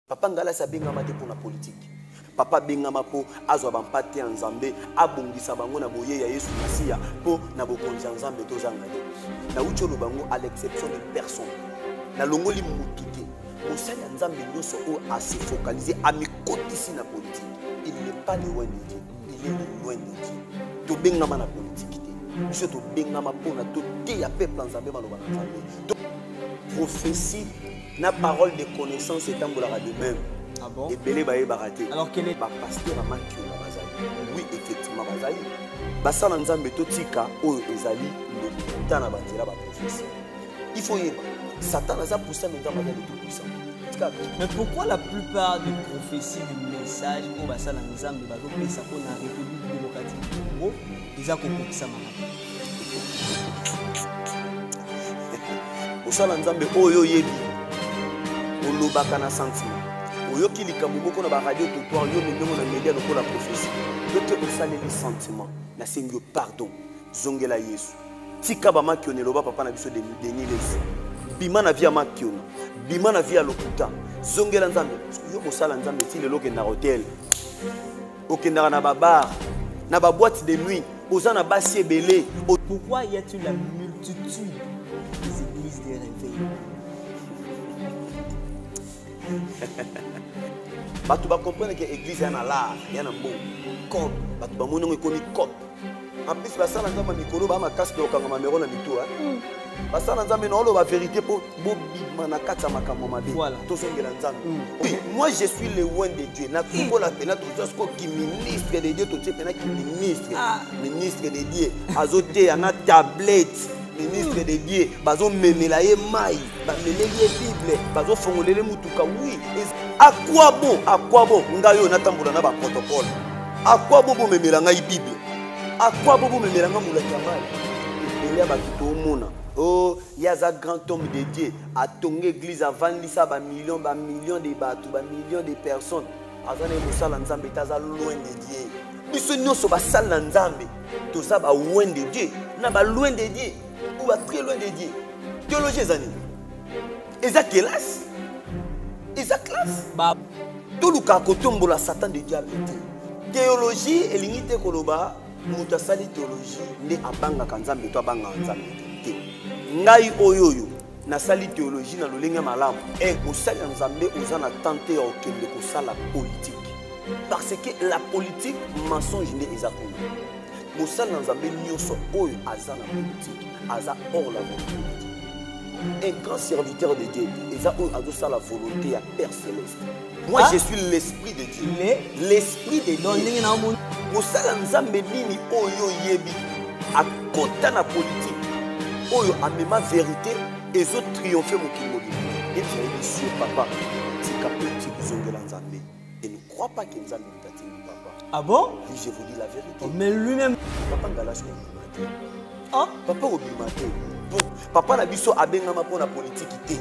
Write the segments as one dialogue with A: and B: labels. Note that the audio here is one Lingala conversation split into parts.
A: Papa ngala sa bengama te pour la politique. Papa bengama po azwa bampate ya Nzambe abongisa bango na boye ya Yesu Masiya po na bokonzi ya Nzambe tozanga te. Na ucholo bango à l'exception de personne. Na longoli mutute. Mosali ya Nzambe nyonso o a se focaliser à mikotisi na politique. Il n'est pas loin de Dieu. Il est loin de Dieu. To bengama na politique te. Biso to bengama po na to te ya peuple Nzambe maloba na Nzambe. Prophétie, la parole de connaissance est en de même.
B: Ah bon?
A: Et belé baé baraté.
B: Alors quel est
A: le pasteur à Makio na bazali? Oui, effectivement bazali. Basala nzambe totika oyo ezali le temps na banzela ba prophétie. Il faut y Satan a poussé maintenant bazali tout puissant.
B: Mais pourquoi la plupart des prophéties, des messages pour basala nzambe bazo pesa pour la République démocratique du Congo, ils a compris ça maman.
A: Osala nzambe oyo yebi olobaka na sentiment oyo kilika moko na ba radio totoire yo ndenge na média lokola prophétie dote osala les sentiments na sengo pardon zongela Yesu tika ba makio neloba papa na biso de Denis bima na via makio bima na via lokuta zongela nzambe yo osala nzambe ti lelo ke na hotel okendaka na ba bar na ba boîte de nuit ozana basi ebele.
B: Pourquoi y a-t-il la multitude des églises des réveils?
A: Batu ba comprendre que l'église est en l'art, il y a un bon cop, batu ba mono ekomi cop. En plus ba sala nzamba mikolo ba ma casque o kanga mamero na mito hein. Ba sala nzamba na ba vérité pour bobi manakata makambo mabe.
B: Voilà.
A: Tozongela nzamba. Oui, moi je suis le loin de Dieu. Na ko la pena to jusqu'au qui ministre de Dieu to tie pena qui ministre. Ministre de Dieu. Azote na tablette. Ministre de Dieu, bazo memela ye mai, ba memeli ye Bible, bazo fongolele mutuka oui. À quoi bon ngayo na tambola na ba protocole. À quoi bon memela ngai Bible? À quoi bon memela nga mulaki ya mai? Il y a ba kito mona. Oh, il y a un grand homme de Dieu a tongé église avant lisa ba millions de bateaux, ba millions de personnes. Azana musala nzambe taza loin de Dieu. Biso nyonso ba sala nzambe, to za ba loin de Dieu, na ba loin de Dieu. Ou à très loin de Dieu. Théologie zani. Eza classe. Eza classe. Tout le cas kotombo la Satan de diable. Théologie elingite koloba muta sali théologie ne abanga kanzambe to abanga nzambe. Ngai oyoyo na sali théologie na lolenga malamu e osali nzambe ozana tenter okende ko sala politique. Parce que la politique mensonge ne eza kongo. Mosala nzambe nyoso oyo azana politique. Aza hors la volonté. Un grand serviteur de Dieu. Eza oyo azosa la volonté à Père Céleste. Moi je suis l'esprit de Dieu. L'esprit de Dieu. Mosala nzambe nini oyo yebi a kota na politique. Oyo amema vérité et zo triompher mokimbo. Et bien sûr papa, tika politique zongela nzambe. Et ne crois pas que nzambe tatini papa.
B: Ah bon?
A: Oui, je vous dis la vérité.
B: Oh, mais lui-même
A: papa ngalash ko mate.
B: Ah,
A: papa obimate. Donc papa na biso abengama pour la politique té.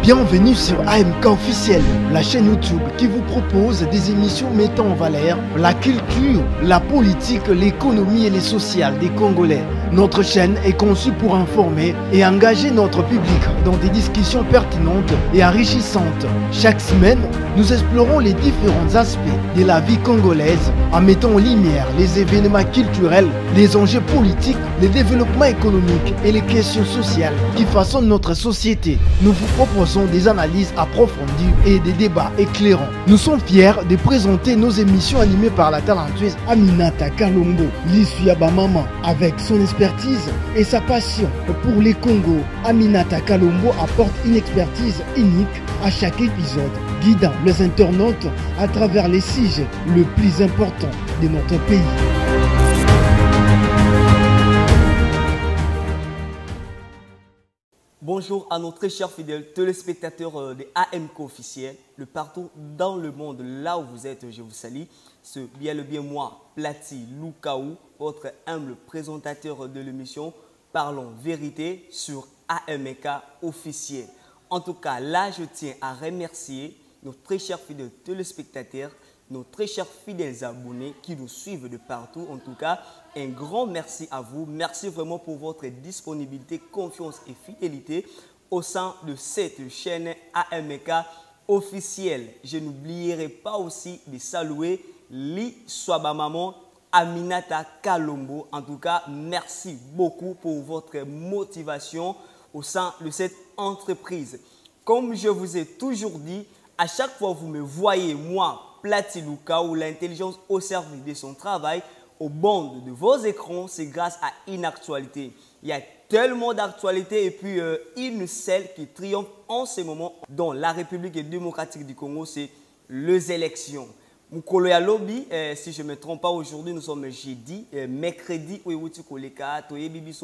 C: Bienvenue sur AMK Officiel, la chaîne YouTube qui vous propose des émissions mettant en valeur la culture, la politique, l'économie et les sociales des Congolais. Notre chaîne est conçue pour informer et engager notre public dans des discussions pertinentes et enrichissantes. Chaque semaine, nous explorons les différents aspects de la vie congolaise en mettant en lumière les événements culturels, les enjeux politiques, le développement économique et les questions sociales qui façonnent notre société. Nous vous proposons des analyses approfondies et des débats éclairants. Nous sommes fiers de présenter nos émissions animées par la talentueuse Aminata Kalombo, l'Issuya Bamama, avec son expertise et sa passion pour les Congos. Aminata Kalombo apporte une expertise unique à chaque épisode, guidant les internautes à travers les sujets les plus importants de notre pays.
B: bonjour à nos très chers fidèles téléspectateurs de AMK Officiel, le partout dans le monde, là où vous êtes, je vous salue. C'est bien le bien moi, Plati Lukaou, votre humble présentateur de l'émission Parlons Vérité sur AMK Officiel. En tout cas, là, je tiens à remercier nos très chers fidèles téléspectateurs, nos très chers fidèles abonnés qui nous suivent de partout. En tout cas, un grand merci à vous. Merci vraiment pour votre disponibilité, confiance et fidélité au sein de cette chaîne AMK officielle. Je n'oublierai pas aussi de saluer Li Swabamaman Aminata Kalombo. En tout cas, merci beaucoup pour votre motivation au sein de cette entreprise. Comme je vous ai toujours dit, à chaque fois que vous me voyez, moi, Platy Lukaou, l'intelligence au service de son travail, au bord de vos écrans, c'est grâce à une actualité. Il y a tellement d'actualités et puis une seule qui triomphe en ce moment dans la République démocratique du Congo, c'est les élections. Mukolo ya lobby, si je ne me trompe pas, aujourd'hui nous sommes jeudi, mercredi, où est-ce que les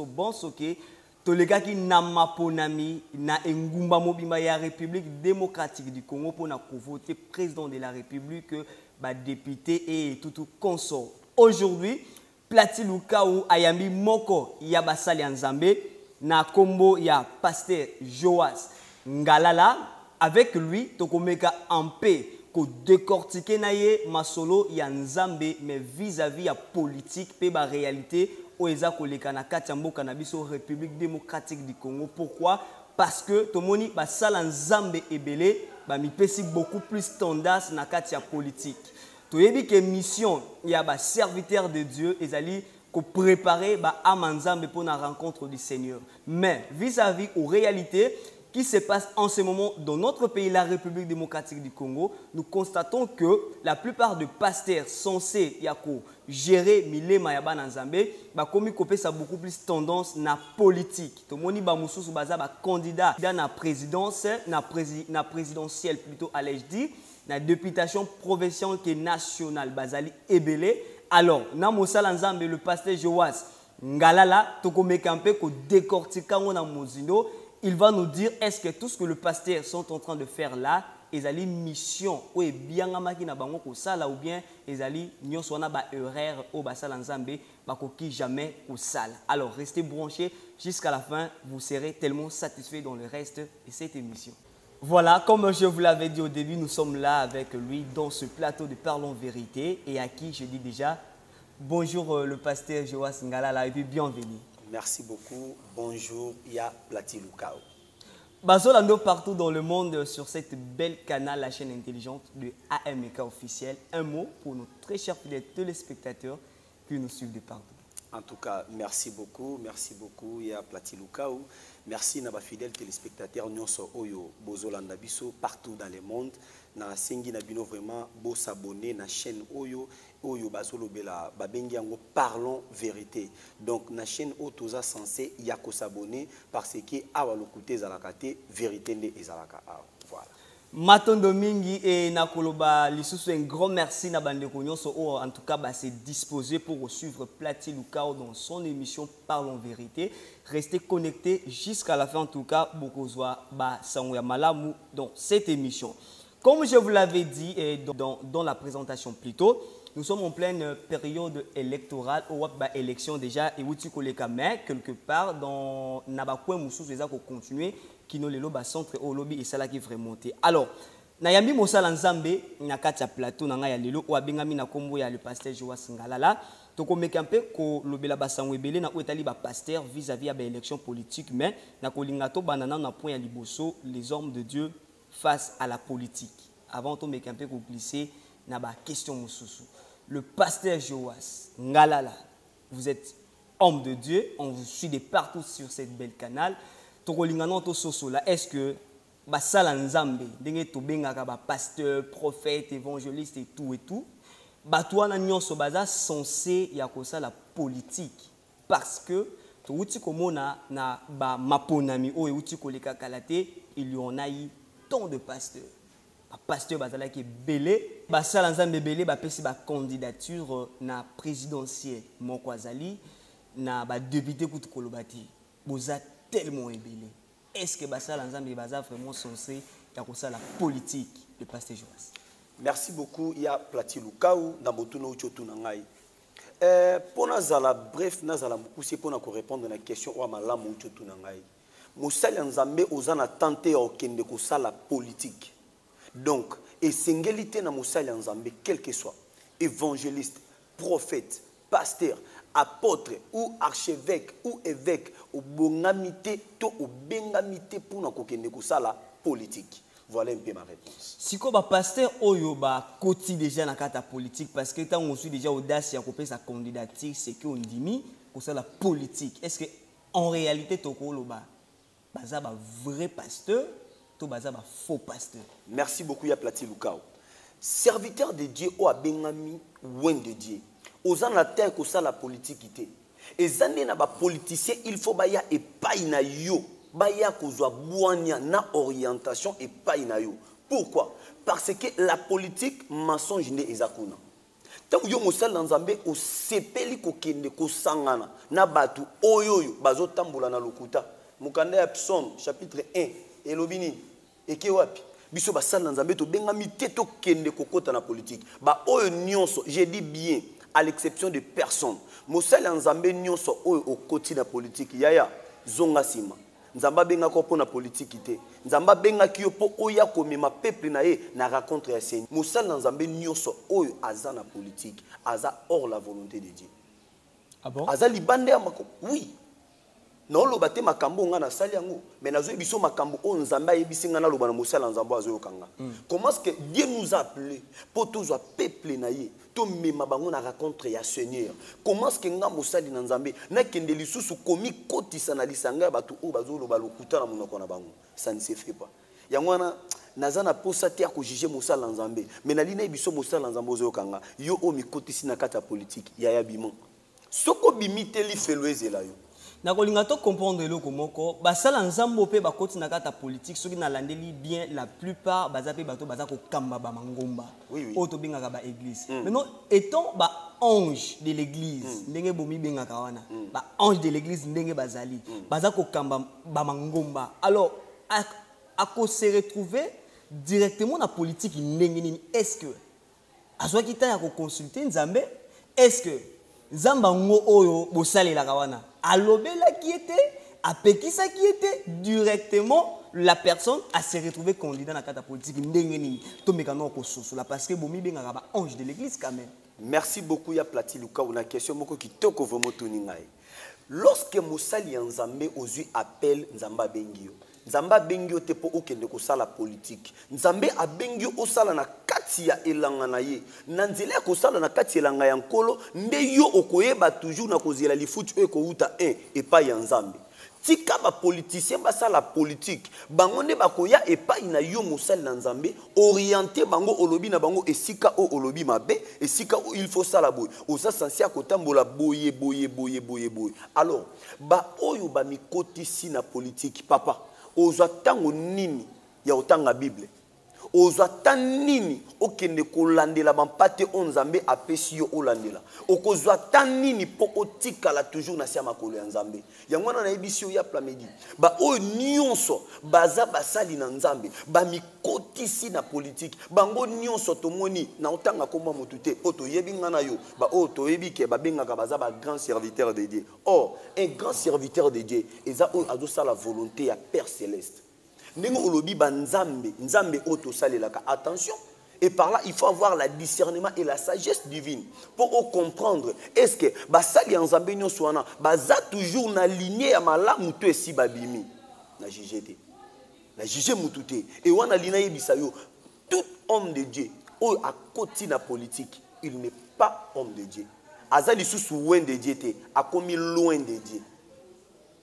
B: bon soké, tolega ki na maponami na engumba mobimba ya République démocratique du Congo pour na voter président de la République, député et tout consort. Aujourd'hui, Platy Lukaou ayambi moko ya basali ya Nzambe na kombo ya pasteur Joas Ngalala. Avec lui, tokomeka en paix ko décortiquer naye masolo ya Nzambe mais vis-à-vis ya politique pe ba réalité oeza koleka na kati ya mboka na biso République démocratique du Congo. Pourquoi? Parce que tomoni basala Nzambe ebele ba mipesi beaucoup plus tendance na kati ya politique. Toyebi que mission ya ba serviteur de Dieu ezali ko préparer ba amanzambe pour la rencontre du Seigneur. Mais vis-à-vis aux réalités qui se passe en ce moment dans notre pays, la République démocratique du Congo, nous constatons que la plupart des pasteurs censés gérer Milema Yaba Nzambe, comme ça a beaucoup plus tendance na politique. Tout le monde est candidat dans la présidence, na présidentielle plutôt, allais-je dire, la députation provinciale qui est nationale, Bazali Ebele. Alors, na Moussala Nzambe, le pasteur Joas Ngalala, Tokomekampe, ko décortiquant na Mozindo. Il va nous dire est-ce que tout ce que le pasteur sont en train de faire là, ils ont une mission ou est bien na bango ko sala ou bien ils ont nyosona ba erreur au basala Nzambe ba koki jamais au sala. Alors restez branchés jusqu'à la fin, vous serez tellement satisfaits dans le reste de cette émission. Voilà, comme je vous l'avais dit au début, nous sommes là avec lui dans ce plateau de Parlons Vérité et à qui je dis déjà bonjour le pasteur Joas Ngalala et puis bienvenue.
A: Merci beaucoup. Bonjour, ya Platy Lukaou.
B: Bazolando partout dans le monde sur cette belle canal, la chaîne intelligente de AMK officiel. Un mot pour nos très chers téléspectateurs qui nous suivent de partout.
A: En tout cas, merci beaucoup, ya Platy Lukaou. Merci à nos fidèles téléspectateurs, nyonso oyo bozolanda biso partout dans le monde. Na sengi na bino vraiment beau s'abonner na chaîne oyo bazolobela babengi yango Parlons Vérité. Donc na chaîne oyo toza censé yako s'abonner parce que awa lokuté ezalaka te vérité nde ezalaka awa. Voilà.
B: Matondo mingi et nakoloba lisusu un grand merci na bandeko nyonso o en tout cas c'est disposé pour suivre Platy Lukaou dans son émission Parlons Vérité. Restez connectés jusqu'à la fin en tout cas bokozwa ba sango ya malamu dans cette émission. Comme je vous l'avais dit dans la présentation plus tôt, nous sommes en pleine période électorale ou élection déjà et où tu mais quelque part dans Nabakwe Moussous les a continuer qui nous les lobes centre au lobby et ça là qui vraiment monter. Alors Nayambi Mosala Nzambe na kati ya plateau na nga ya lelo o abengami na kombo ya le pasteur Joas Ngalala to ko mekampe ko lobela basango ebele na otali ba pasteur vis-à-vis ya ba élection politique mais na ko lingato banana na point ya liboso les hommes de Dieu face à la politique. Avant de me camper pour glisser na ba question mususu. Le pasteur Joas Ngalala, vous êtes homme de Dieu, on vous suit de partout sur cette belle canal. Tokolingano to soso là, est-ce que basala Nzambe, ndenge to bengaka ba pasteur, prophète, évangéliste et tout, batwana nyonso baza censé ya kosa la politique parce que to uti komona na ba maponami o uti koleka kalate, il y en a eu tant de pasteurs. Pasteur bazala qui belé, basala Nzambe belé ba pesi ba candidature na présidentielle Mokwazali na ba député kutu kolobati. Boza tellement belé. Est-ce que basala Nzambe baza vraiment censé ya kosa la politique de pasteur Joas?
A: Merci beaucoup ya Platy Lukaou na botuno uchotu na ngai. Pona zala bref na zala mukusi pona ko répondre na question wa malamu uchotu na ngai. Mosala Nzambe ozana tenter okende ko sala politique. Donc, et singélité na Moussala Nzambe, quel que soit, évangéliste, prophète, pasteur, apôtre ou archevêque ou évêque au bongamité to au bengamité pour na kokende kosala politique. Voilà un peu ma réponse.
B: Si ko ba pasteur oyo ba koti déjà na kata politique parce que tant on suit déjà audace ya koper sa candidature c'est que on dimi pour ça la politique. Est-ce que en réalité toko loba baza ba vrai pasteur to baza ba faux pasteur?
A: Merci beaucoup ya Plati Lukao. Serviteur de Dieu ou abengami ouin de Dieu. Aux la terre que ça la politique ité. Et zane na ba politicien il faut baya et pas na yo. Baya kozwa boania na orientation et pas na yo. Pourquoi? Parce que la politique mensonge ne ezakuna. Tant yo mosala nzambe o sepeli ko kende ko sangana na batu oyoyo bazo tambola na lokuta. Mukanda ya Psaume chapitre 1 elobini eke wapi biso basala nzambe to bengami te to kende kokota na politique. Ba oyo nyonso, je dis bien à l'exception de personne. Mosala nzambe nyonso oyo okoti na politique yaya zonga sima. Nzamba benga ko na politique te. Nzamba benga ki yo po oya komema peuple na ye na rencontre ya Seigneur. Mosala nzambe nyonso oyo aza na politique, aza hors la volonté de Dieu.
B: Ah bon?
A: Aza libande ya mako. Oui. Non loba te makambo nga na sali yango, mais nazo biso makambo o nzamba yebisi nga na loba na mosala nzambo azo yokanga. Comment est-ce que Dieu nous a appelé pour tous peuple na ye, to mema bango na rencontre ya Seigneur. Comment est-ce que nga mosali na nzambe na kende lisusu komi kotisa na lisanga batu o bazo loba lokuta na monoko na bango. Ça ne se fait pas. Yango na nazana posa te ko juger mosala nzambe, mais na lina biso mosala nzambo ozo yokanga, yo o mi kotisi na kata politique ya yabimo. Soko bimite li feloeze la yo.
B: Na kolinga to comprendre eloko moko basala nzambo pe bakoti na kata politique soki na landeli bien la plupart baza pe bato baza ko kamba ba mangomba auto bengaka ba église. Maintenant étant ba ange de l'église ndenge bomi bengaka wana ba ange de l'église ndenge bazali baza ko kamba ba mangomba. Alors à ko se retrouver directement na politique ndenge nini? Est-ce que azwa kita ya ko consulter nzambe? Est-ce que nzamba ngo oyo bosale la kawana alobela qui était, apekisa qui était, directement la personne a se retrouver candidat dans la carte politique. Parce que Bomi Bengara ange de l'église quand même.
A: Merci beaucoup ya Plati Luka una question moko kitoko vraiment toningai. Lorsque Moussali Nzambe ozu appelle Nzamba Bengio. Nzamba Bengio te po okende ko sala politique. Nzambe a Bengio osala na kati ya elanga na ye. Nanzela ko sala na kati elanga ya nkolo nde yo okoyeba toujours na kozela lifutu e ko uta et pas ya Nzambe. Tika ba politicien ba sala politique. Bango ne bakoya e pas ina yo Moussali na Nzambe orienté bango olobi na bango esika o olobi mabe esika o il faut sala boy. Osa sensi akotambola boye. Alors ba oyo ba mikoti si na politique papa. Ozwa tango nini ya otanga Bible. Ozwa nini okende kolandela bampate onzambe apesi yo olandela. Okozwa nini po otikala toujours na sia makolo ya nzambe. Yango na ebisi yo ya plamedi. Ba o nyonso baza basali na nzambe, ba mikotisi na politique. Bango nyonso tomoni na otanga komba motute oto yebi ngana yo. Ba o to yebi ke ba bengaka baza ba grand serviteur de Dieu. Or, un grand serviteur de Dieu, eza o azosa la volonté ya Père céleste. Nengo olobi ba nzambe oto salelaka. Attention, et par là il faut avoir la discernement et la sagesse divine pour comprendre est-ce que ba sali nzambe nyonso wana baza toujours na lignée ya malamu to esi babimi na jugete. Na juger mutute et wana lina yebisa yo tout homme de Dieu ou à côté na politique, il n'est pas homme de Dieu. Azali sous loin de Dieu te a commis loin de Dieu.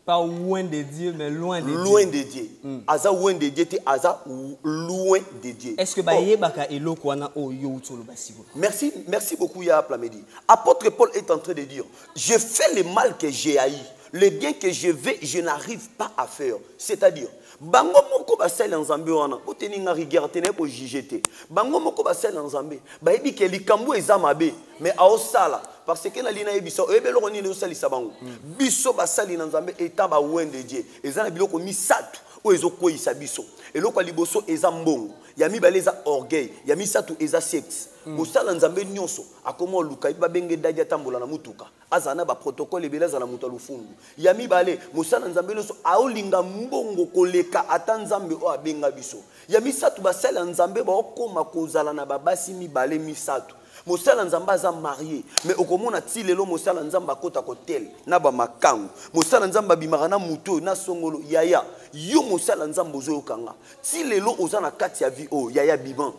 B: Pas loin de Dieu, mais loin de Dieu.
A: Loin de Dieu. Aza loin de Dieu, aza loin de Dieu.
B: Est-ce que baye baka eloko wana o yo tsolo basibo?
A: Merci beaucoup ya Plamedi. Apôtre Paul est en train de dire, je fais le mal que j'ai haï, le bien que je veux, je n'arrive pas à faire. C'est-à-dire, bango moko basali nzambe wana, oteni nga rigueur tene ko jijete. Bango moko basali nzambe, ba yebi ke likambo eza mabe, mais aosala parce que na lina yebiso ebelo ni le salisa bango. Biso basali nzambe eta ba wende Dieu. Eza na biloko misatu o ezokoyisa biso. Eloko liboso eza mbongo, ya mibale eza orgueil, ya misatu eza sexe. Bosala nzambe nyonso akoma luka ba benge dadia tambola na mutuka. Azana ba protocole ebelaza na mutu lufungu. Ya mibale mosala nzambe nyonso aolinga mbongo koleka ata nzambe o abenga biso. Ya misatu basala nzambe ba okoma kozala na babasi mibale misatu. mosala nzambe aza marié mais okomona ti lelo mosala nzambe akota kotel na ba makangu mosala nzambe abimaka na muto na songolo yaya yo mosala nzambe ozoyokanga ti lelo oza na kati ya vie o yaya biman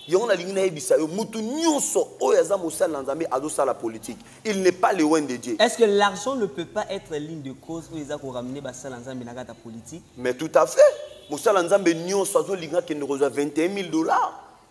A: yango na lingi na yebisa yo mutu nyonso oyo aza mosala nzambe azosala politique il n'est pas le loin de Dieu.
B: Est-ce que l'argent ne peut pas être ligne de cause où ils ont ramené basala nzambe na kata politique?
A: Mais tout à fait mosala nzambe nyonso azolinga kende kozwa $21,000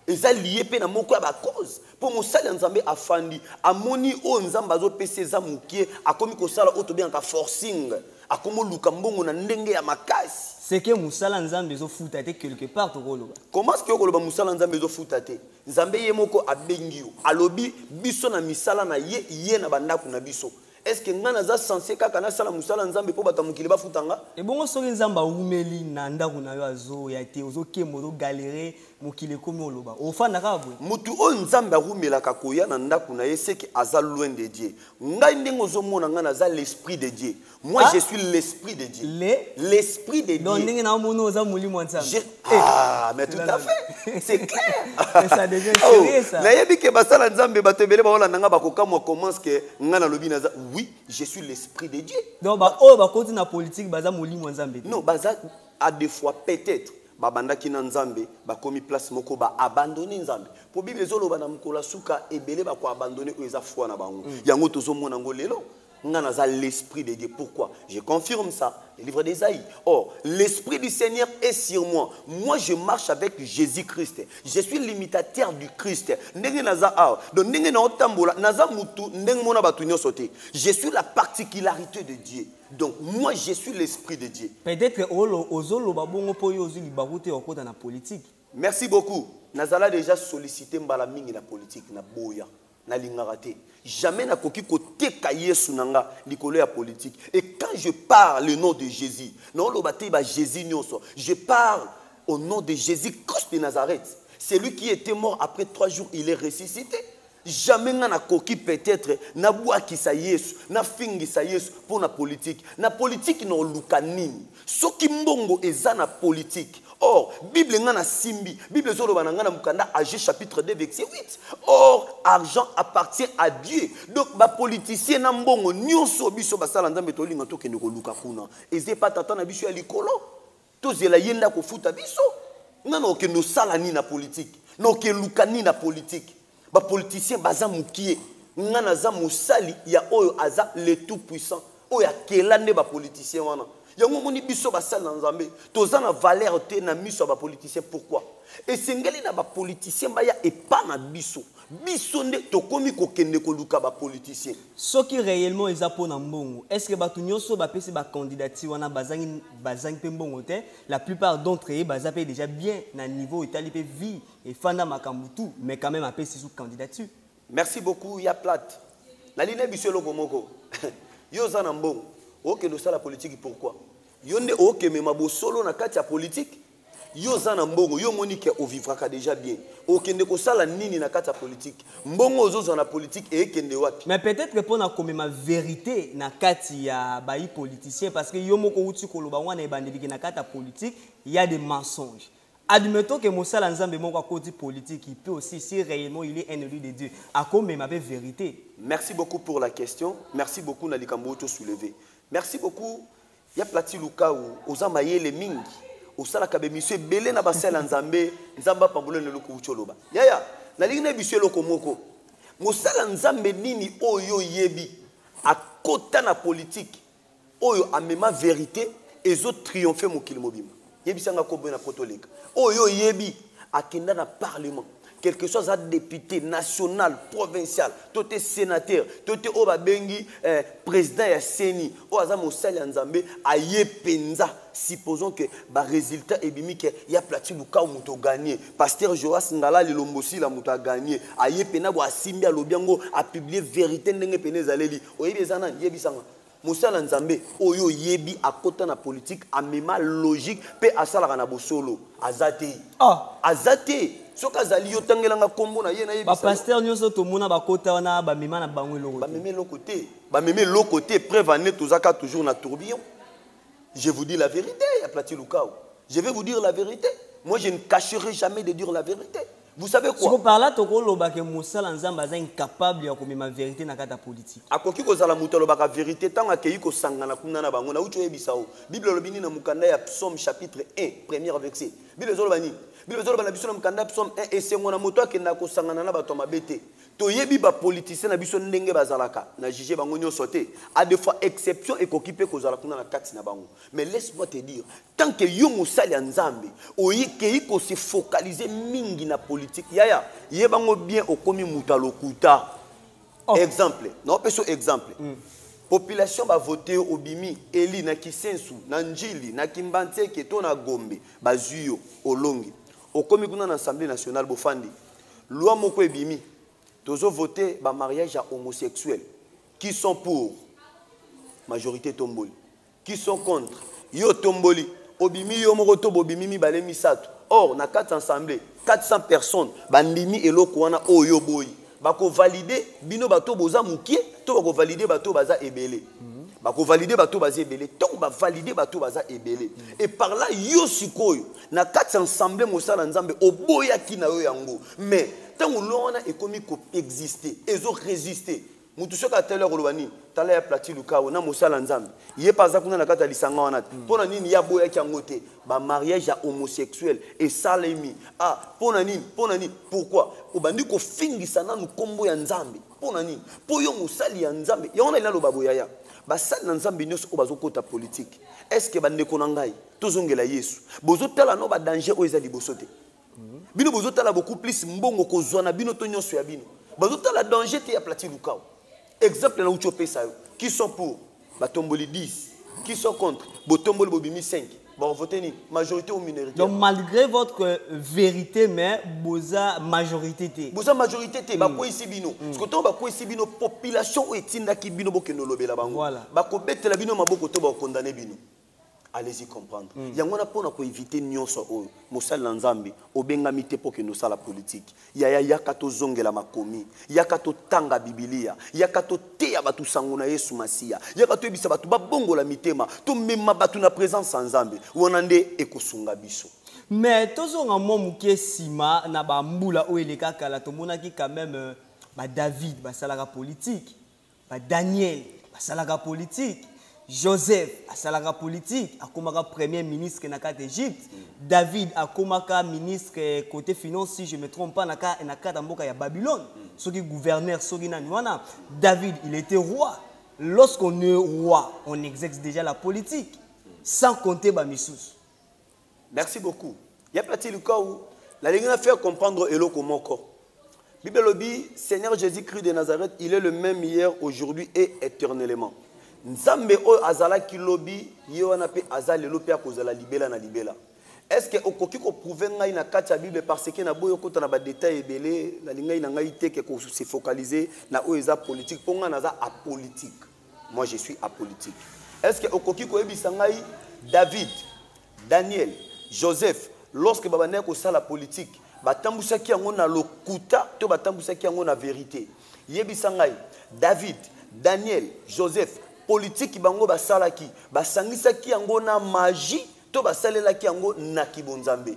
A: eza lié pe na moko ya ba cause po mosala nzambe afandi amoni o nzambe azopesa eza mukie akomi kosala o to bien ka forcing akomo luka mbongo na ndenge ya makasi.
B: C'est que mosala nzambe zo futate quelque part tokoloba.
A: Comment est-ce que koloba mosala nzambe zo futate? Nzambe ye moko abengio alobi biso na misala na ye na bandako na biso. Est-ce que ngana za censé kaka na sala musala nzambe po batamukili ba futanga?
B: Et bongo soki nzamba umeli na ndako na yo azo ya te ozo kemo zo galérer mokile komi oloba. Ofanda kabwe. Mutu
A: o nzamba rumela kakoya na ndako na ye c'est que aza loin de Dieu. Ngai ndengo zo mona ngana za l'esprit de Dieu. Moi je suis l'esprit de Dieu. L'esprit de Dieu.
B: Donc ndenge na mono za mulimo nzamba.
A: Ah mais tout à fait. C'est clair.
B: Ça devient sérieux ça.
A: Na yebi ke basala nzambe batebele ba ola nanga bakokamwa commence que ngana lobi na za oui, je suis l'esprit de Dieu.
B: Donc ba o ba koti na politique baza mulimo nzambe.
A: Non, baza à des fois peut-être babanda ki na nzambe bakomi place moko ba abandonner nzambe. Po Bible ezoloba na mukola suka ebele ba ko abandonner o eza foi na bango. Yango tozomona ngo lelo. L'esprit de Dieu. Pourquoi? Je confirme ça. Le livre d'Ésaïe. Or, l'esprit du Seigneur est sur moi. Moi, je marche avec Jésus-Christ. Je suis l'imitateur du Christ. Je suis la particularité de Dieu. Donc, moi, je suis l'esprit de Dieu.
B: Peut-être que politique.
A: Merci beaucoup. Nazala déjà sollicité Mbalaming la politique na boya. Na lingarate. Jamais na koki kote kaye sunanga likolo ya politique. Et quand je parle le nom de Jésus, non lo bate ba Jésus nyonso. Je parle au nom de Jésus Christ de Nazareth. C'est lui qui était mort après 3 jours, il est ressuscité. Jamais na koki peut-être na bua ki sa Yesu, na fingi sa Yesu pour la politique. Na politique no lukanini. Soki mbongo eza na politique. Or, Bible ngana simbi, Bible zolo bananga na mukanda Agé chapitre 2 verset 8. Or, argent appartient à Dieu. Donc ba politicien na mbongo nyonso biso basala nzambe tolinga to kende ko luka kuna. Eze pa tata na biso ya likolo. To zela yenda ko futa biso. Ngana o kende sala ni na politique. No ke luka ni na politique. Ba politicien baza mukie. Ngana za musali ya oyo aza le tout puissant. Oya kelande ba politicien wana. Yango moni biso basala nzambe toza na valeur te na miso ba politicien. Pourquoi? Et sengeli na ba politicien baya epa na biso nde tokomi kokende koluka ba politicien.
B: Ce qui réellement est pour na mbongo, est-ce que batu nyonso ba pesi ba candidature wana bazangi pe mbongo te? La plupart d'entre eux bazape déjà bien na niveau etali pe vie et fanda makambutu mais quand même apesi sous candidature.
A: Merci beaucoup ya plate. La ligne biso loko moko. Yo za na mbongo. Ok, nous sommes la politique, pourquoi? Yonde ok, mais ma solo na kati ya politique. Yo zana mbongo, yo monique au vivra déjà bien. Ok, ne ko sala nini na kati ya politique. Mbongo ozo na politique et kende wapi.
B: Mais peut-être que pour na comme ma vérité na kati ya bayi politicien parce que yo moko uti koloba wana ebandeli na kati ya politique, il y a des mensonges. Admettons que Moussala Nzambe moko a côté politique, il peut aussi, si réellement il est un élu de Dieu, à quoi même avec vérité.
A: Merci beaucoup pour la question. Merci beaucoup Nalikambo to soulever. Merci beaucoup. Ya plati luka ou ozamaye le mingi. Osala kabe monsieur belé na basela nzambe, nzamba pambolo ne loko ucholoba. Ya, na ligne biso loko moko. Mosala nzambe nini oyo yebi a kota na politique. Oyo amema vérité ezo triompher mokili mobima. Yebi sanga ko bona potoleka. Oyo yebi akenda na parlement. Quelque chose à député national, provincial, tout est sénateur, tout est obabengi président ya Seni, o azamo sali nzambe aye penza. Supposons que ba résultat ebimi que ya plati luka muto gagner. Pasteur Joas Ngala Lilombosi la muto gagner. Aye pena bo asimbi alobiango a publier vérité ndenge peneza leli. Oyebi zana yebi sanga. Moussala Nzambe, oyo yebi a kota na politique, a mema logique, pe asala na bosolo, azate. Azate. Soka zali yo tangelanga kombo na ye na yebi.
B: Ba pasteur nyonso to mona ba kota wana ba mema na bango loko.
A: Ba meme lokote. Ba meme lokote preuve ané tozaka toujours na tourbillon. Je vous dis la vérité, ya plati lukao. Je vais vous dire la vérité. Moi je ne cacherai jamais de dire la vérité. Vous savez
B: Si vous
A: quoi?
B: parlez de Koloba que Moussa Lanzamba est incapable de faire ma vérité dans la politique.
A: A koki ko zala muto lobaka vérité tant akei ko sangana kuna na bango na ucho ebisao. Bible lobini na mukanda ya Psaume chapitre 1 premier verset. Bible zolobani. Bible zolobana biso na mukanda Psaume 1 et c'est ngona moto akenda ko sangana na bato mabete. To yebi ba politicien na biso ndenge bazalaka na juger bango nyonso te. A des fois exception et kokipe ko zala kuna na kati na bango. Mais laisse-moi te dire, tant que yo musali nzambe, oyi kei ko se focaliser mingi na politique. Yaya, yebango bien okomi mutalokuta. Oh. Exemple, non, exemple. Population va voter au Bimi, Eli, na Kisensu, na Njili, na Kimbante, Keto, na Gombe, Bazuyo, Olongi. Au Komikuna na l'Assemblée nationale, Bofandi. Loi Moko et Bimi, tous ont voté par mariage à homosexuels. Qui sont pour? Majorité Tomboli. Qui sont contre? Yo Tomboli. Obimi, yo Moroto, Bobimi, mi Balemi Sato. Or, na 4 assemblées, 400 personnes, Bandimi et Lokwana, Oyo Boy. Bako valider bino bato boza mukie to bako valider bato baza ebele bako valider bato baza ebele to ba valider bato baza ebele et par là yo sikoyo na kati ensemble mosala nzambe oboya kina yo yango mais tango lona ekomi ko exister ezo résister mutu soka tele kolobani tala ya plati lukao na mosala nzambe ye paza kuna na kati lisanga wana pona nini ya boya kyango te ba mariage ya homosexuel et salemi pona nini pourquoi obandi ko fingisa na nkombo ya nzambe pona nini po yo mosali ya nzambe yona ila loba boya ya ba sali na nzambe nyoso obazo kota politique est-ce que bande ko ngai tozongela Yesu bozo tala no ba danger o ezali bosote bino bozo tala beaucoup plus mbongo ko zwana bino to nyoso ya bino bozo tala danger te ya plati lukao. Exemple, là où tu as qui sont pour Batomboli 10, qui sont contre Botomboli Bobimi 5. Bon, votez ni majorité ou minorité. Donc,
B: malgré votre vérité, mais Boza majorité.
A: Boza majorité, Bako ici bino. Parce que toi, Bako ici bino, population est tinda qui bino bokeno lobe la bango. Voilà. Bako bête la bino maboko to ba condamné bino. Allez-y comprendre. Yangona pona ko éviter nyonso o mosala nzambe obenga mite pour que nous sala politique. Ya kato zongela makomi, ya kato tanga Biblia, ya kato teya batu sanguna Yesu Masia, ya kato ebisa batu babongo la mitema, to mema batu na présence nzambe. Wonande ekosunga biso.
B: Mais tozonga mo muke sima na ba mbula o eleka kala to monaki quand même ba David ba salaka politique, ba Daniel ba salaka politique. Joseph asalaka politique akomaka premier ministre na carte d'Égypte. David akomaka ministre côté finance si je me trompe pas na carte mboka ya Babylone. Soki gouverneur soki nani wana. David il était roi. Lorsqu'on est roi, on exerce déjà la politique sans compter ba missus.
A: Merci beaucoup. Il y a plati le cas où la ligne a fait comprendre eloko moko. Bible lobi Seigneur Jésus-Christ de Nazareth, il est le même hier, aujourd'hui et éternellement. Nzambe o azala kilobi yo na pe azali lo pe akozala libela na libela. Est-ce que okoki ko prouver ngai na kati ya Bible parce que na boyo kota na ba détail ebele la lingai na ngai te que ko se focaliser na o eza politique ponga na za apolitique. Moi je suis apolitique. Est-ce que okoki ko ebisa ngai David, Daniel, Joseph lorsque babane ko sala politique batambusaki yango na lokuta to batambusaki yango na vérité. Yebisa ngai David, Daniel, Joseph politique bango basalaki basangisaki yango na magie to basalelaki yango na kibonzambe.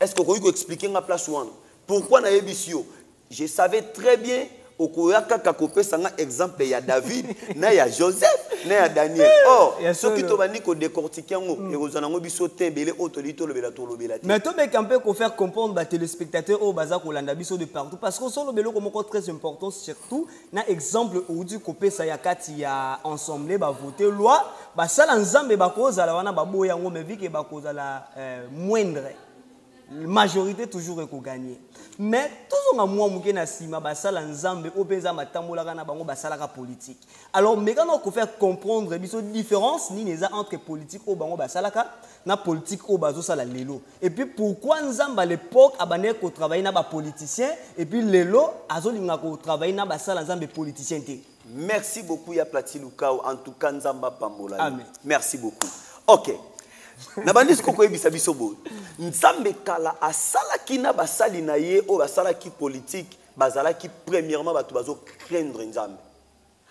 A: Est-ce que vous pouvez expliquer ma place one? Pourquoi na yebisio? Je savais très bien okoyaka kakopé sanga exemple ya David na ya Joseph na ya Daniel. Or ce qui to bani ko décortiquer ngo et ozana ngo biso tembele otolito lobela to lobela.
B: Mais to be campé ko faire comprendre ba téléspectateurs au baza ko landa biso de partout parce que son lobelo comme très important surtout na exemple odi kopé sa ya kati ya ensemble ba voter loi ba sala nzambe ba ko zala wana ba boya ngo mais vu que ba ko zala moindre majorité toujours eko gagner. Mais tous on moi muke na sima basala nzambe openza matambolaka na bango basalaka politique. Alors mais quand on faire comprendre biso différence ni neza entre politique au bango basalaka na politique au bazo sala lelo. Et puis pourquoi nzamba à l'époque abane ko travailler na ba politicien et puis lelo azolinga ko travailler na basala nzambe politicien té.
A: Merci beaucoup ya Plati Lukao en tout cas nzamba pambola.
B: Amen.
A: Merci beaucoup. OK. Na bandis ko koyebisa biso bo nzambe kala asala kina basali na ye o basala ki politique bazala ki premièrement batu bazo craindre nzambe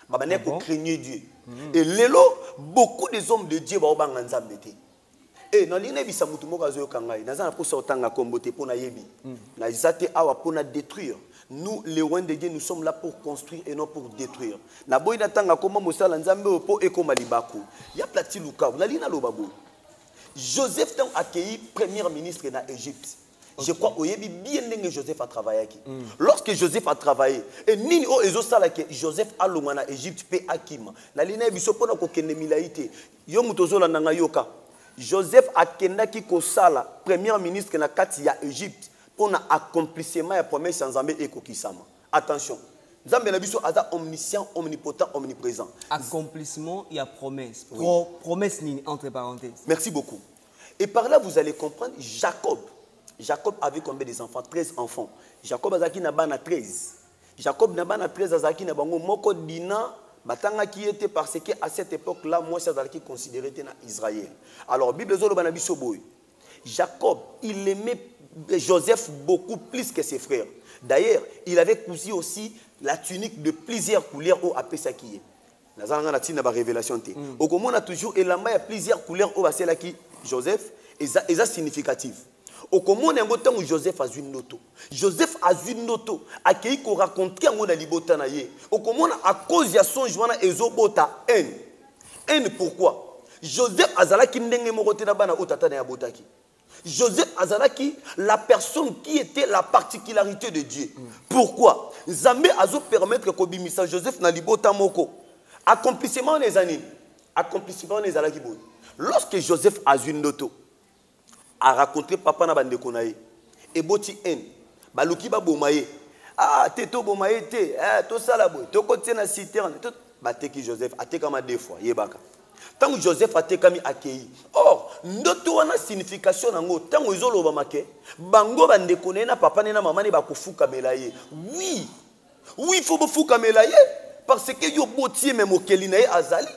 A: babane ko craigner Dieu et lelo beaucoup des hommes de Dieu ba obanga nzambe te Eh, dans l'île bisa mutu moko azo kangai. Naza na posa otanga kombote pona yebi. Na izate awa pona détruire. Nous, les rois de Dieu, nous sommes là pour construire et non pour détruire. Na boy na tanga koma mosala nzambe opo ekoma libaku. Ya plati luka. Na lina lobabo. Joseph a accueilli premier ministre en Égypte. Je crois au yebi bien que Joseph a travaillé. Lorsque Joseph a travaillé, et nini o ezo sala que Joseph a longana Égypte pe akima. Na lina biso pona ko kende milaité. Yo mutozo la nanga yoka. Joseph a kendaki ko sala premier ministre na kati ya Égypte pour l'accomplissement de la promesse en Zambie et Kokisama. Attention. Zambie na biso aza omniscient, omnipotent, omniprésent.
B: Accomplissement, il y a promesse.
A: Oui.
B: Promesse entre parenthèses.
A: Merci beaucoup. Et par là, vous allez comprendre Jacob. Jacob avait combien des enfants? 13 enfants. Jacob azaki na bana 13. Jacob na bana 13 azaki na bango moko dina batanga qui était parce que à cette époque-là, moi ça azaki considéré na Israël. Alors Bible zolo bana biso boy. Jacob, il aimait Joseph beaucoup plus que ses frères. D'ailleurs, il avait cousu aussi la tunique de plusieurs couleurs au Apesaki. Nous avons la révélation. Au comment on a toujours et là il y a plusieurs couleurs au Apesaki Joseph et ça significatif. Au comment on a un temps où Joseph a une noto. Joseph a une noto à qui il raconte un mot dans libota na ye. Au comment à cause de son joint ezobota haine. Haine pourquoi? Joseph azala ki ndenge morote na bana otata na botaki. Joseph Azalaki, la personne qui était la particularité de Dieu. Pourquoi? Zambé azo permettre que Bimisa Joseph na libota moko. Accomplissement des années. Accomplissement des années. Lorsque Joseph Azunoto a raconté papa na bande konaye et boti en baluki ba bomaye. Ah teto bomaye te, to sala boy, to kote na citerne, to bateki Joseph atekama deux fois yebaka. Tant que Joseph a été accueilli. Or, ndoto wana signification nango tant que izolo bamake, bango bande konena papa nena maman ne ba kofuka melaye. Oui. Oui, il faut bofuka melaye parce que yo botier même okeli na ye azali.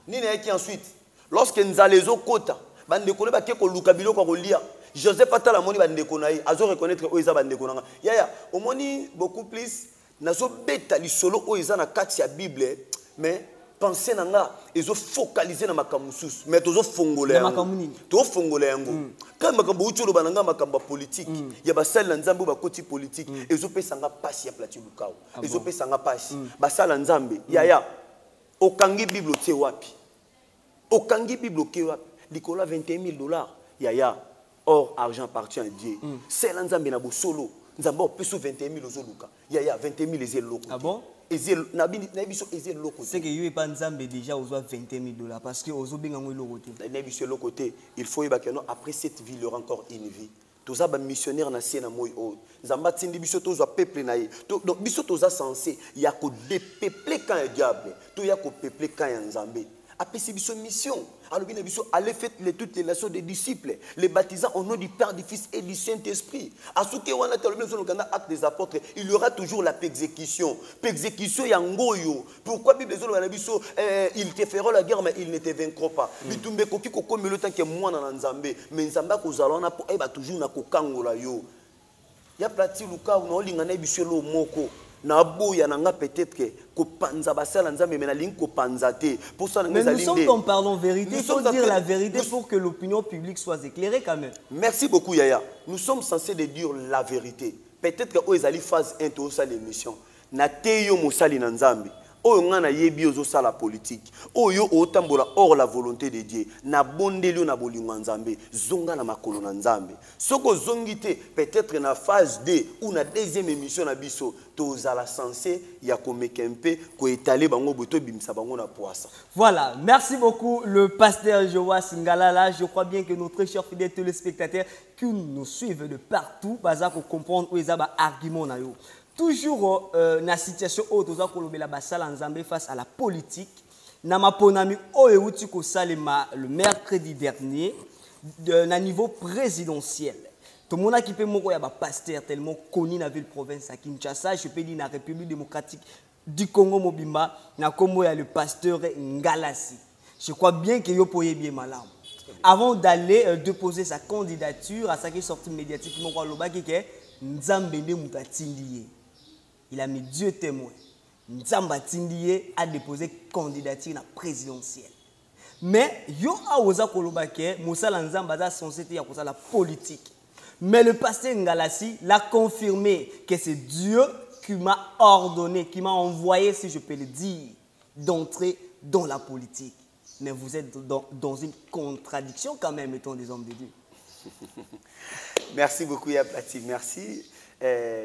A: Ni na qui ensuite, lorsque nzalezo kota, bande konena ba ke ko luka biloko ko lia. Joseph atala moni bande konaye, azo reconnaître o eza bande konanga. Ya, omoni beaucoup plus nazo beta li solo o eza na kati ya Bible, mais pensez nanga ezo focaliser na makambo susu mais tozo fongola yango to fongola yango quand makambo uchulo bananga makambo politique ya basala nzambe ba koti politique ezo pesa nga passe ya plati lukao ezo pesa nga passe basala nzambe ya okangi bible tie wapi okangi bible ke wapi likola $21,000 ya or argent appartient à Dieu c'est nzambe na bosolo nzambe opeso $21,000 ozoluka ya $21,000 ezelo loko.
B: Ah bon?
A: C'est
B: que yo pas nzambe déjà aux $21,000 parce que aux bengango le
A: côté. Il faut après cette vie il y aura encore une vie. Tous les missionnaires na siena moy o. Nzamba tindi biso tozo peuple na ye. Donc biso toza censé il y a ko dépeupler quand un diable. To ya ko peupler quand un nzambe. Après c'est biso mission. Alors bien biso allez faites toutes les nations des disciples, les baptisants au nom du Père, du Fils et du Saint-Esprit. À ce que on a terminé sur le acte des apôtres, il y aura toujours la persécution. Persécution yangoyo. Pourquoi Bible biso ils te feront la guerre mais ils ne te vaincront pas. Bitumbe koki ko comme le temps que moi na nzambe, mais nzamba ko zalona po ba toujours na ko kangola yo. Ya plati luka na olingana biso lo moko. Na boya nanga peut-être que kopanza basala nzambe mais na ling kopanza te pour ça
B: mais nous sommes en parlant vérité, il faut dire la vérité pour que l'opinion publique soit éclairée quand même. Merci
A: beaucoup Yaya. Nous sommes censés de dire la vérité. Peut-être que oezali phase 1 to ça l'émission na teyo mosali na nzambe oyo ngana yebi ozo sala politique oyo otambola hors la volonté de Dieu na bondeli na bolingo nzambe zonga na makolo na nzambe soko zongité peut-être na phase 2 ou na deuxième émission na biso tozala censé ya komekempe ko étaler bango boto bimisa bango na poissa.
B: Voilà, merci beaucoup le pasteur Joas Ngalala. Je crois bien que nos très chers fidèles téléspectateurs qui nous suivent de partout baza ko comprendre où ezaba argument na yo. Toujours dans la situation où nous avons face à la politique, na maponami oyeuti ko salema le mercredi dernier na niveau présidentiel. Tout le monde qui peut moko ya ba pasteur tellement connu dans la ville province à Kinshasa, je peux dire na République démocratique du Congo Mobimba, na kombo ya le pasteur Ngalasi. Je crois bien que yo poye bien malam. Avant d'aller déposer sa candidature à sa qui sortie médiatique moko loba ki ke nzambe nde mutatindi. Il a mis Dieu témoin. Nzamba Tindie a déposé candidature à la présidentielle. Mais yo a oza kolobake Moussala Nzamba a censé ya koza la politique. Mais le pasteur Ngalassi l'a confirmé que c'est Dieu qui m'a ordonné, qui m'a envoyé, si je peux le dire, d'entrer dans la politique. Mais vous êtes dans une contradiction quand même, étant des hommes de Dieu.
A: Merci beaucoup, Yapati. Merci.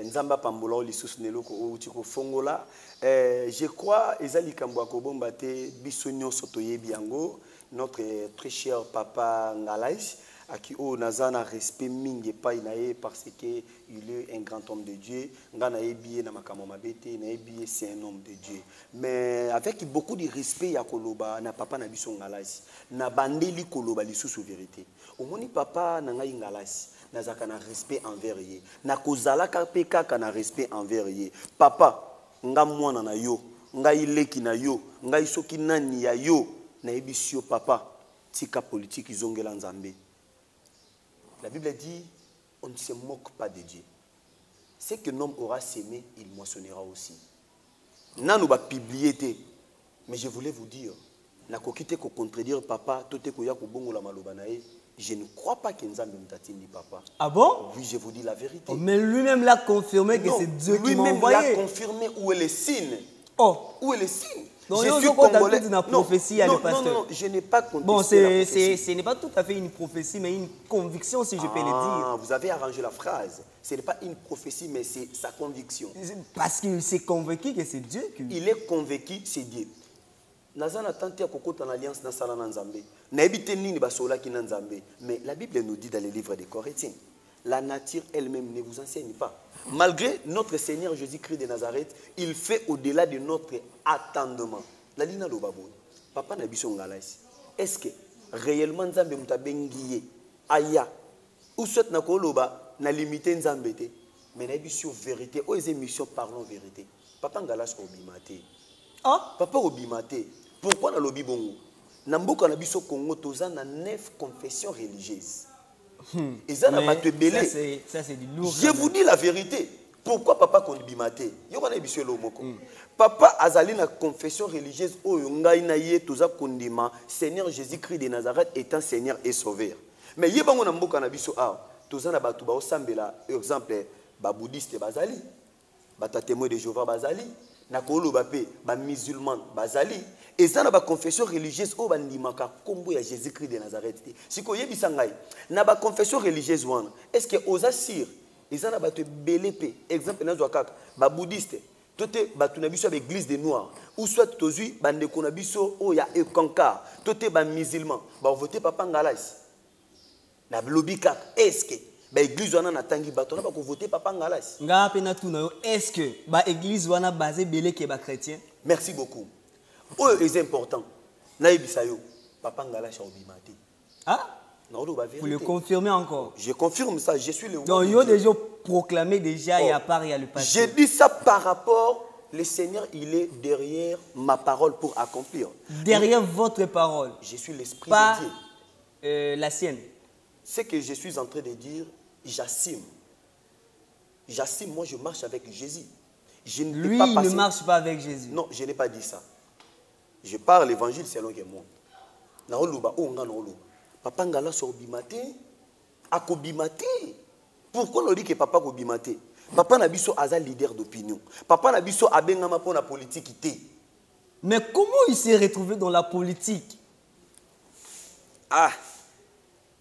A: Nzamba Pambola, Lissus Neloko, Outiko Fongola. Je crois, Ezali Kambouako Bombate, Bissonio Sotoye Biango, notre très cher papa Ngalaïs, à qui on a un respect mingi païnae parce qu'il est un grand homme de Dieu. Nganae bié na makamomabete, nae c'est un homme de Dieu. Mais avec beaucoup de respect ya koloba na papa na biso Ngalaïs, na bandeli koloba Lissus vérité. Au moni papa na ngai Ngalaïs. Nazaka na respect envers ye. Na kozalaka pe kaka na respect envers ye. Papa, nga mwana na yo, nga ileki na yo, nga isoki nani ya yo, na ebisio papa, tika politique izongela nzambe. La Bible dit, on ne se moque pas de Dieu. Ce que l'homme aura sémé, il moissonnera aussi. Nanou ba publier te, mais je voulais vous dire, na kokite ko contredire papa, tote ko ya ko bongo la maloba na ye. Je ne crois pas que Nzambe Mtatini papa.
B: Ah bon?
A: Oui, je vous dis la vérité.
B: Oh, mais lui-même l'a confirmé que c'est Dieu qui m'a envoyé.
A: Lui-même l'a confirmé où est le signe.
B: Oh.
A: Où est le signe?
B: Donc,
A: je suis congolais.
B: Non, prophétie à le pasteur.
A: Non, je n'ai pas contesté
B: bon,
A: la prophétie.
B: Ce n'est pas tout à fait une prophétie, mais une conviction, si je peux le dire.
A: Vous avez arrangé la phrase. Ce n'est pas une prophétie, mais c'est sa conviction.
B: Parce qu'il s'est convaincu que c'est Dieu qui...
A: Il est convaincu, c'est Dieu. Nazana tenté à kokota en alliance na sala na Nzambe. Na ebite nini basola ki na Nzambe. Mais la Bible nous dit dans les livres des Corinthiens, la nature elle-même ne vous enseigne pas. Malgré notre Seigneur Jésus-Christ de Nazareth, il fait au-delà de notre attendement. La lina lo babo. Papa na biso Ngalaïs. Est-ce que réellement Nzambe mutabengiye aya ou soit na koloba na limité Nzambe te mais na biso vérité aux émissions parlons vérité. Papa Ngalaïs obimate.
B: Ah,
A: papa obimate. Pourquoi na lobi bongo? Na mboka na biso Congo toza na 9 confessions religieuses. Et ça na bato belé.
B: Ça c'est du lourd.
A: Je vous dis la vérité. Pourquoi papa kondibimate? Yo kana biso lo moko. Papa azali na confession religieuse oyo ngai na ye toza kondima Seigneur Jésus-Christ de Nazareth étant Seigneur et Sauveur. Mais ye bango na mboka na biso toza na bato ba osambela exemple ba bouddhiste bazali, ba témoin de Jéhovah bazali. Na koloba pe ba musulman bazali et ça na ba confession religieuse o bandimaka kombo ya Jésus-Christ de Nazareth. Siko yebisa ngai na ba confession religieuse wana est-ce que oza sir et ça na ba te belé pe exemple na zo kaka ba bouddhiste tote ba tuna biso avec église des noirs ou soit tozui bande kona biso o ya ekonka tote ba musulman ba voter papa Ngalaïs na lobika est-ce que ba église wana na tangi bato na ba ko voter papa Ngalaïs
B: nga pe na tuna yo est-ce que ba église wana basé belé ke ba chrétien?
A: Merci beaucoup. Oh, c'est important. Na yebisa yo papa Ngalaïs obimate.
B: Ah,
A: na lo ba vérité.
B: vous le confirmez encore?
A: Je confirme ça, je suis le
B: donc yo déjà proclamé déjà et à part il y a le pasteur.
A: Je dis ça par rapport le Seigneur il est derrière ma parole pour accomplir.
B: Derrière votre parole.
A: Je suis l'esprit
B: de
A: Dieu.
B: La sienne.
A: Ce que je suis en train de dire, j'assume. J'assume, moi je marche avec Jésus. Je ne
B: lui,
A: pas passer...
B: il ne marche pas avec Jésus.
A: Non, je n'ai pas dit ça. Je parle l'évangile selon que moi. Papa Ngala so bimate, akobimate. Pourquoi on dit que papa kobimate? Papa Nabiso a leader d'opinion. Papa Nabiso a bengama pour la politique.
B: Mais comment il s'est retrouvé dans la politique?
A: Ah,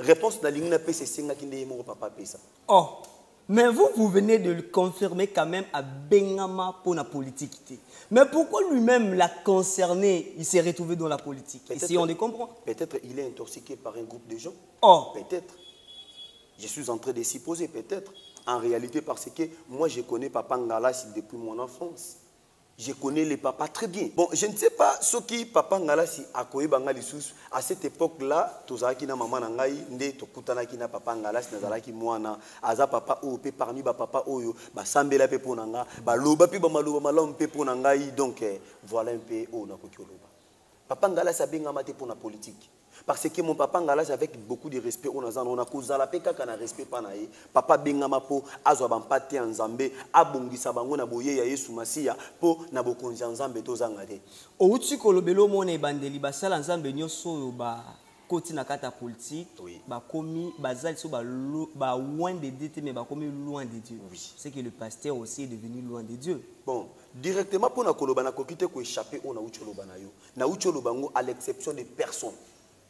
A: réponse dans l'ingna pe c'est singa kinde yemo papa pesa.
B: Oh, mais vous venez de le confirmer quand même à bengama pour la politique. Mais pourquoi lui-même l'a concerné, il s'est retrouvé dans la politique? Si on les comprend.
A: Peut-être il est intoxiqué par un groupe de gens.
B: Oh.
A: Peut-être. Je suis en train de s'y poser, peut-être. En réalité, parce que moi, je connais Papa Ngalaïs depuis mon enfance. Je connais les papas très bien. Bon, je ne sais pas ce qui Papa Ngalaïs a connu Bangalisous. À cette époque-là, tozalaki na maman nangai, nde tokutanaki na Papa Ngalaïs nazalaki mwana, aza papa ope parmi ba papa oyo, ba sambela pe ponanga, ba loba pe ba maloba malom pe ponangai. Donc voilà un peu o na koki loba. Papa Ngalaïs a bengama te pour la politique. Parce que mon papa ngalage avec beaucoup de respect on a causé la paix kaka na respect pa na ye papa bengama po azwa bampate en Nzambe abongisa bango na boye ya Yesu Masiya po na bokonzi en Nzambe tozanga te.
B: Outi kolobelo mona ebandeli basala Nzambe nyoso oyo ba koti na kata politique ba komi bazali so ba loin de Dieu mais ba komi loin de Dieu. C'est que le pasteur aussi est devenu loin de Dieu.
A: Bon, directement pour na koloba na kokite ko échapper on a uti loba na yo. Na uti loba ngo à l'exception de personnes.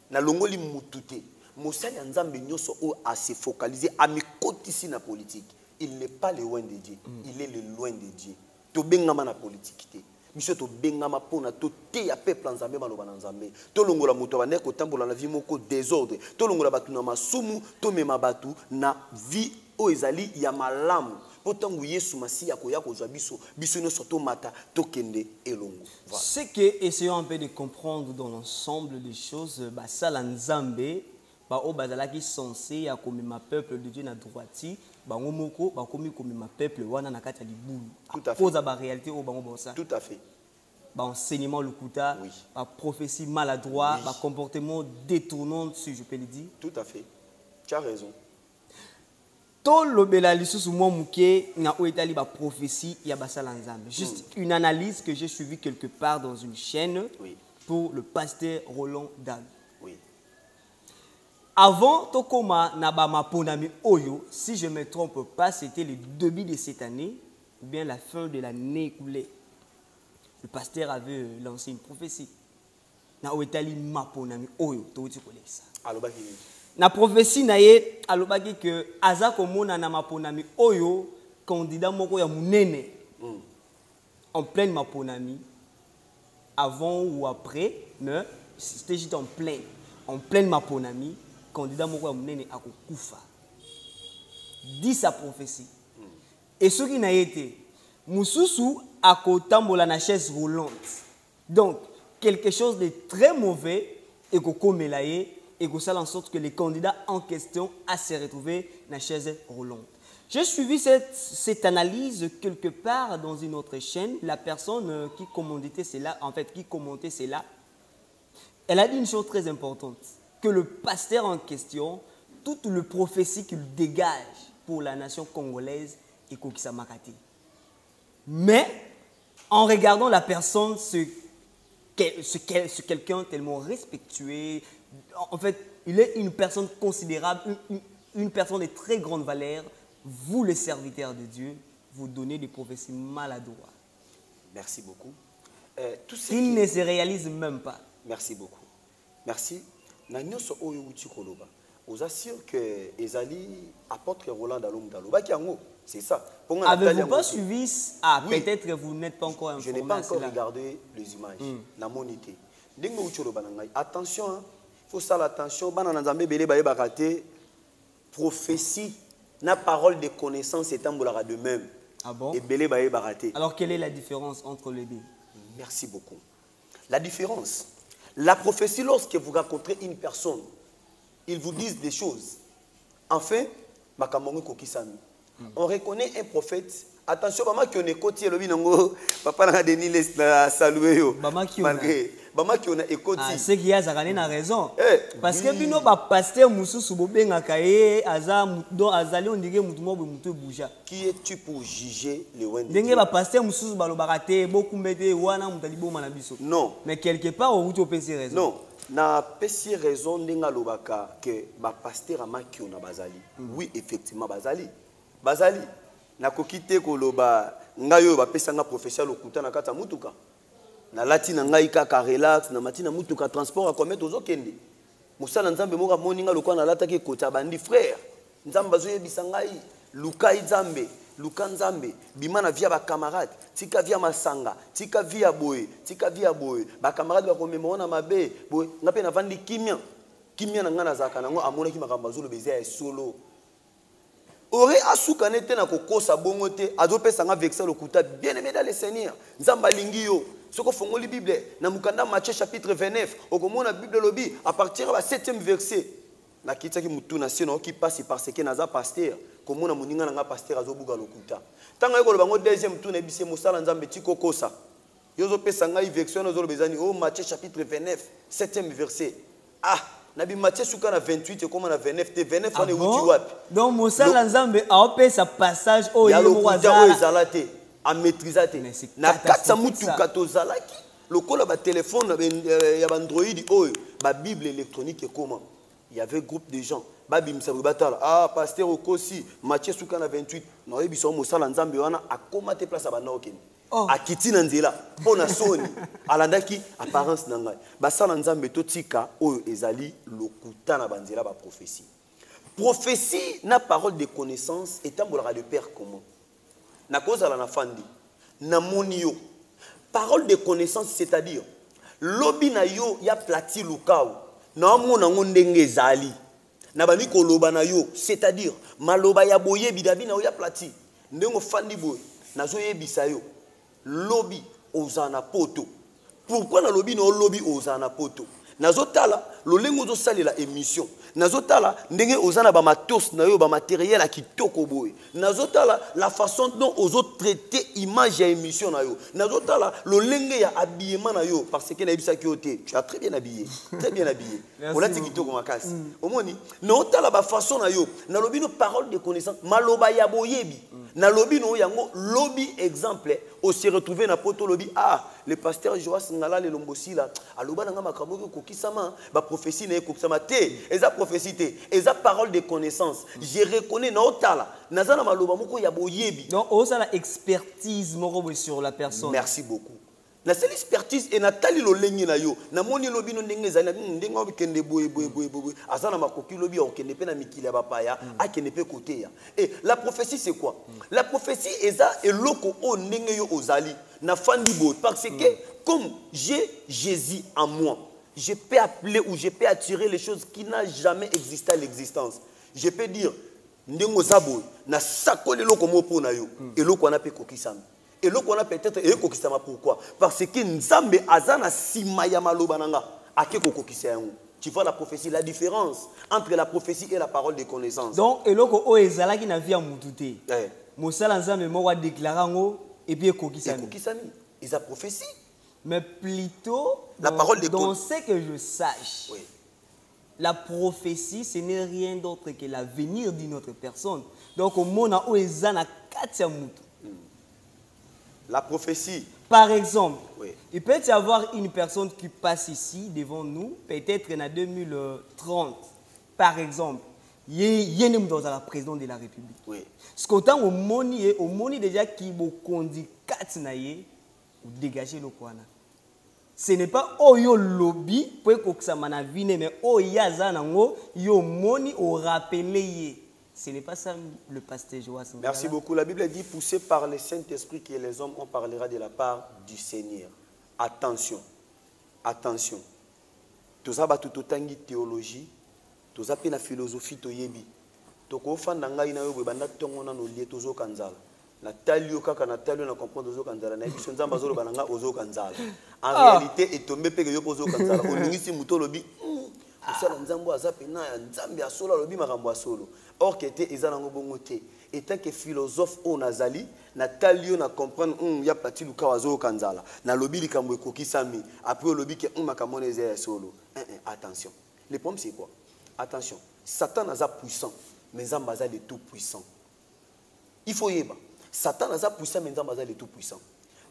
A: Na longoli mutute mosali Nzambe nyoso o a se focaliser à me ici na politique. Il n'est pas le loin de Dieu, il est le loin de Dieu. To bengama na politique te. Miso to bengama pona to te ya peuple Nzambe maloba na Nzambe. To longola moto bande ko tambola na vie moko désordre. To longola batu na masumu, to mema batu na vie o ezali ya malamu. Potangu Yesu Masiya koya kozwa biso, biso no soto mata to kende elongo.
B: C'est que essayons un peu de comprendre dans l'ensemble des choses ba sala Nzambe ba o bazala ki censé ya komema peuple de Dieu na droiti bango moko ba komi komema peuple wana na kati ya libulu.
A: Tout à fait.
B: Cause ba réalité o bango bosa.
A: Tout à fait.
B: Ba enseignement lokuta, ba prophétie maladroit, ba comportement détournant si je peux le dire.
A: Tout à fait. Tu as raison.
B: Lobela lisusu mwa muke na oetali ba prophétie ya basala Nzambe. Juste une analyse que j'ai suivie quelque part dans une chaîne pour le pasteur Roland Dag.
A: Oui.
B: Avant tokoma na ba maponami oyo, si je me trompe pas, c'était le début de cette année ou bien la fin de l'année écoulée. Le pasteur avait lancé une prophétie. Na oetali maponami oyo touti kolesa.
A: Alobaki
B: na prophétie na ye alobaki que aza komona na maponami oyo candidat moko ya munene en pleine maponami avant ou après mais c'était juste en pleine maponami candidat moko ya munene akokufa dit sa prophétie et ce qui n'a été mususu akotambola na chaise roulante donc quelque chose de très mauvais et kokomela ye et que ça en sorte que les candidats en question a se retrouvé dans la chaise roulante. J'ai suivi cette analyse quelque part dans une autre chaîne. La personne qui commentait cela, elle a dit une chose très importante, que le pasteur en question, toute le prophétie qu'il dégage pour la nation congolaise est Kokisa Makati. Mais en regardant la personne, ce quelqu'un tellement respectueux, en fait, il est une personne considérable, une personne de très grande valeur. Vous, les serviteurs de Dieu, vous donnez des prophéties maladroites.
A: Merci beaucoup.
B: Il ne se réalise même pas.
A: Merci beaucoup. Merci. Vous assure que Ezali apôtre Roland Dalom Daloba c'est ça.
B: Avez-vous pas suivi? Ah, oui. Peut-être que vous n'êtes pas encore informé.
A: Je n'ai pas encore regardé les images. La monité. Attention, il faut ça l'attention. Prophétie, la parole de connaissance est de même.
B: Ah bon?
A: Et belé baye baraté.
B: Alors quelle est la différence entre les deux?
A: Merci beaucoup. La différence, la prophétie, lorsque vous rencontrez une personne, ils vous disent des choses. Enfin, Makamongo Kokisami. On reconnaît un prophète. Attention, maman qui on est côté le binango, papa n'a Denis les salué yo.
B: Maman qui
A: on a écouté.
B: Ah, c'est qu'il y a Zagane a raison. Parce que bino ba pasteur Moussou Soubobenga kaye aza do azali on dirait mutumo mutu bouja.
A: Qui es-tu pour juger le wende?
B: Dengue ba pasteur Moussou balobakate beaucoup mede wana mutalibo manabiso.
A: Non.
B: Mais quelque part on vous penser raison.
A: Non. Na pesi raison ndenga lobaka que ba pasteur amaki on a bazali. Oui, effectivement bazali. Bazali. Na kokite koloba ngayo ba pesa nga professeur lokuta na kata mutuka. Na latina ngai kaka relax na matina mutuka transport a commettre ozokende. Musala nzambe moka moninga lokwa na lata ke kota bandi frère. Nzambe bazoye bisangai luka nzambe, luka nzambe bimana via ba camarade, tika via masanga, tika via boy, ba camarade ba komemona mabe, boy ngape na vandi kimia. Kimia na ngana zaka nango amona ki makambo zolo bezia solo. Ore asuka nete na kokosa bongo te azopesa nga vexa lokuta bien aimé dans le Seigneur nzamba lingio soko fongoli Bible na mukanda Matthieu chapitre 29 okomona Bible lobi à partir du 7e verset na kitaki mutu na sino qui passe parce que naza pasteur komona muninga na nga pasteur azobuga lokuta tanga yeko lobango deuxième tour na bise musala nzambe tiko kosa yozo pesa nga vexa na zolo bezani oh Matthieu chapitre 29 7e verset ah Nabi Matthieu Souka na 28 et comme na 29 te 29 on est où wapi.
B: Donc Mosala Nzambe a opé sa passage au
A: Yemo Zalate a maîtriser na katsa mutu kato zalaki lokola ba téléphone ya Android ba Bible électronique et comment il y avait groupe de gens babim sabatala ah pasteur Okosi Matthieu Souka na 28 no yebiso Mosala Nzambe wana akoma te place abana okeni akiti na nzela pona soni alandaki apparence na ngai basala Nzambe totika oyo ezali lokuta na banzela ba prophétie na parole de connaissance etambolaka de père commun na cause la fandi na moni yo parole de connaissance c'est-à-dire lobi na yo ya plati lukao na mona ndenge ezali na bani ko loba na yo c'est-à-dire maloba ya boye bidabi na yo ya plati ndengo fandi boye nazo yebisa yo lobi ozana poto pourquoi na lobi no lobi ozana poto nazotala lolengo zo salela émission nazotala ndenge ozana ba matos na yo ba matériel a kitoko boye nazotala la façon dont ozo traiter image ya émission na yo nazotala lolenge ya habillement na yo parce que na yebisa ki ote tu as très bien habillé olati kitoko makasi omoni nazotala ba façon na yo na lobi no parole de connaissance maloba ya boyebi na lobi no yango lobi exemple on se retrouver na poto lobi le pasteur Joas Ngala le Lombosi là aloba nga makambo ko kisama ba prophétie na ko kisama te eza prophétie te eza parole de connaissance je reconnais na otala nazana maloba moko ya boyebi
B: donc oza la expertise moko sur la personne.
A: Merci beaucoup. La seule expertise et natali lo lengi na yo na moni lobi no ndenge za ndenge obikende boye azana makoki lobi okende pe na mikili ba paya akende pe côté ya et la prophétie c'est quoi la prophétie eza eloko o ndenge yo ozali na fandi bo parce que comme j'ai Jésus en moi je peux appeler ou je peux attirer les choses qui n'ont jamais existé à l'existence je peux dire ndenge zabo na sakole eloko mo pona yo eloko na pe kokisama. Et l'autre, on a peut-être pourquoi? Parce que Nzambe azana simaya malobananga akeko kokisayango. Tu vois la prophétie, la différence entre la prophétie et la parole de connaissance.
B: Donc, et l'autre, o ezala qui n'a vu à moutouté. Mosala Nzambe mo wa déclarango et puis kokisami.
A: Kokisami, ils a prophétie.
B: Mais plutôt
A: la parole de
B: dans ce que je sache.
A: Oui.
B: La prophétie, ce n'est rien d'autre que l'avenir d'une autre personne. Donc, au mona o ezana katia moutou.
A: La prophétie.
B: Par exemple,
A: oui.
B: Il peut y avoir une personne qui passe ici devant nous, peut-être en 2030. Par exemple, il y a dans la présidente de la République.
A: Oui.
B: Ce qu'on a au moni déjà qui vous conduit 4 naïe ou dégager le kwana. Ce n'est pas oyo lobby pour que ça m'en vine mais oya zanango yo moni au rappelé. Ce n'est pas ça le pasteur Joas.
A: Merci beaucoup. La Bible dit, poussé par le Saint-Esprit que les hommes, on parlera de la part du Seigneur. Attention. Attention. Tous as tout autant de théologie, tous as la philosophie to yebi. To ko fanda ngai na yo banda tongo na no lie tozo kanzala. Na talio kaka na talio na comprendre tozo kanzala na biso nzamba zolo bananga ozo kanzala. En réalité est tombé pe que yo pozo kanzala. Oningisi muto lobi. Osala nzambo azapena ya nzambe asola lobi makambo asolo. Or que était ezanango bongote étant que philosophe o nazali na talio na comprendre ya pati luka wazo kanzala na lobi likambo ekokisami après lobi ke makambo neze solo. Attention. Le problème c'est quoi? Attention. Satan a puissant mais nzamba za de tout puissant. Il faut yeba. Satan a puissant mais nzamba za de tout puissant.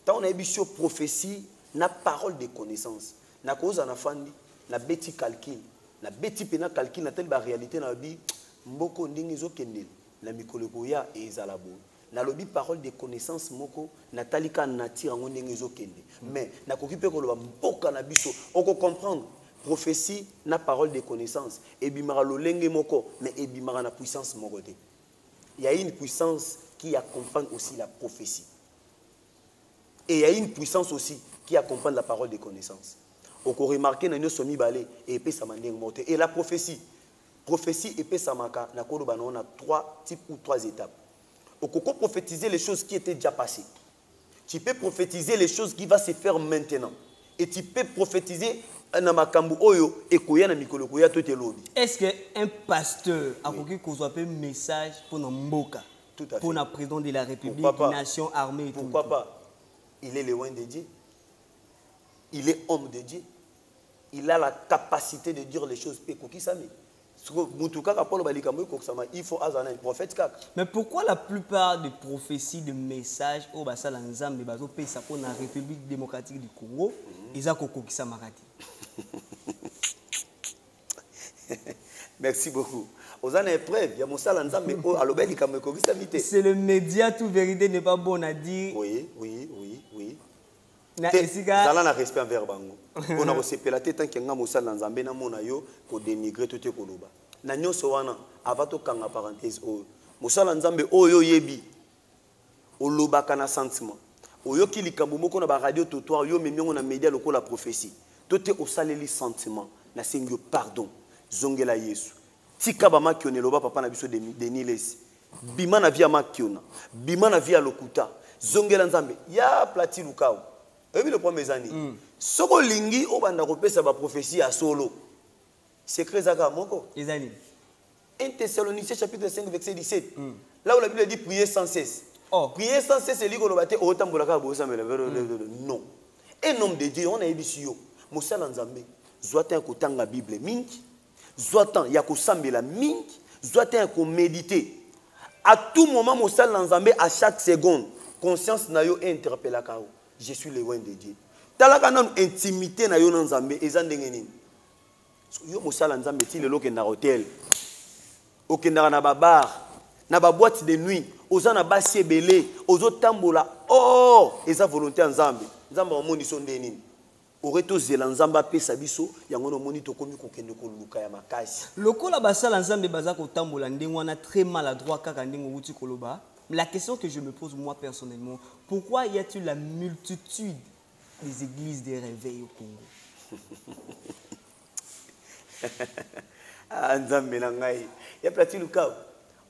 A: Tant on a ébition prophétie na parole de connaissance. Na cause na fandi na beti calcul. Na beti pena calcul na telle réalité na bi mboko ndingi zo kendel na mikoleko ya ezalabo na lobi parole de connaissance moko na talika nature ngo ndingi zo kende mais na kokipe ko loba mboka na biso oko comprendre prophétie na parole de connaissance et bimara lolenge moko mais et bimara na puissance moko te. Il y a une puissance qui accompagne aussi la prophétie et il y a une puissance aussi qui accompagne la parole de connaissance. On peut remarquer dans nos somi balé et puis ça m'a monté et la prophétie et puis ça m'a na koloba on a 3 types ou 3 étapes. On peut prophétiser les choses qui étaient déjà passées. Tu peux prophétiser les choses qui vont se faire maintenant et tu peux prophétiser na makambu oyo ekoya na mikolo koya to te lobi.
B: Est-ce que un pasteur a voulu qu'on soit un message pour nos mboka?
A: Tout à fait.
B: Pour la présidente de la République, nation armée et tout.
A: Pourquoi pas? Il est le loin de Dieu. Il est homme de Dieu. il a la capacité de dire les choses. Il faut un prophète.
B: Mais pourquoi la plupart des prophéties, de messages, au Basal Nzambe, Bazo Pesa pour la République démocratique du Congo, ils ont kokokisa marati?
A: Merci beaucoup. Aux années preuves, il y a Moussa Nzambe à l'obéli comme kokisa mité.
B: C'est le média, tout vérité n'est pas bon à dire.
A: Oui.
B: Na
A: Zala na respect envers bango. On a reçu la tête tant qu'il y a Moussa Nzambe na mona yo pour dénigrer tout ekoloba. Na nyonso wana avato kanga parenthèse o. Moussa Nzambe oyo yebi. Oloba kana sentiment. Oyo ki likambo moko na ba radio totoir yo memiongo na média loko la prophétie. Tote osaleli sentiment na sengyo pardon. Zongela Yesu. Tika ba makione loba papa na biso Denilesi. Bima na via makiona. Bima na via lokuta. Zongela Nzambe. Ya plati lukao. Et puis le premier année. Soko lingi obanda kopesa ba prophétie à solo. Secret zaka moko.
B: Les années.
A: 1 Thessaloniciens chapitre 5 verset 17. Là où la Bible dit prier sans cesse.
B: Oh.
A: Prier sans cesse c'est ligo lobate otambolaka bosa mais non. Un homme de Dieu on a ebisi yo. Mosala Nzambe. Zoata kotanga Bible mingi. Zoata ya kosambela mingi. Zoata ko méditer. À tout moment Mosala Nzambe à chaque seconde conscience na yo interpella kao. Je suis le loin de Dieu. Talaka non intimité na yo na Nzambe ezandenge nini. Yo Mosala Nzambe ti lelo ke na hotel. Okendaka na ba bar, na ba boîte de nuit, oza na ba sebele, ozo tambola. Oh, eza volonté ya Nzambe. Nzambe omoni sonde nini. Oreto zela Nzambe pesa biso yango no moni to komi kokende ko luka ya makasi.
B: Lokola basala Nzambe bazako tambola ndenge wana très maladroit kaka ndenge wuti koloba. La question que je me pose moi personnellement, pourquoi y a-t-il la multitude des églises des réveils au Congo?
A: Nzambe na ngai. Ya plati lukao.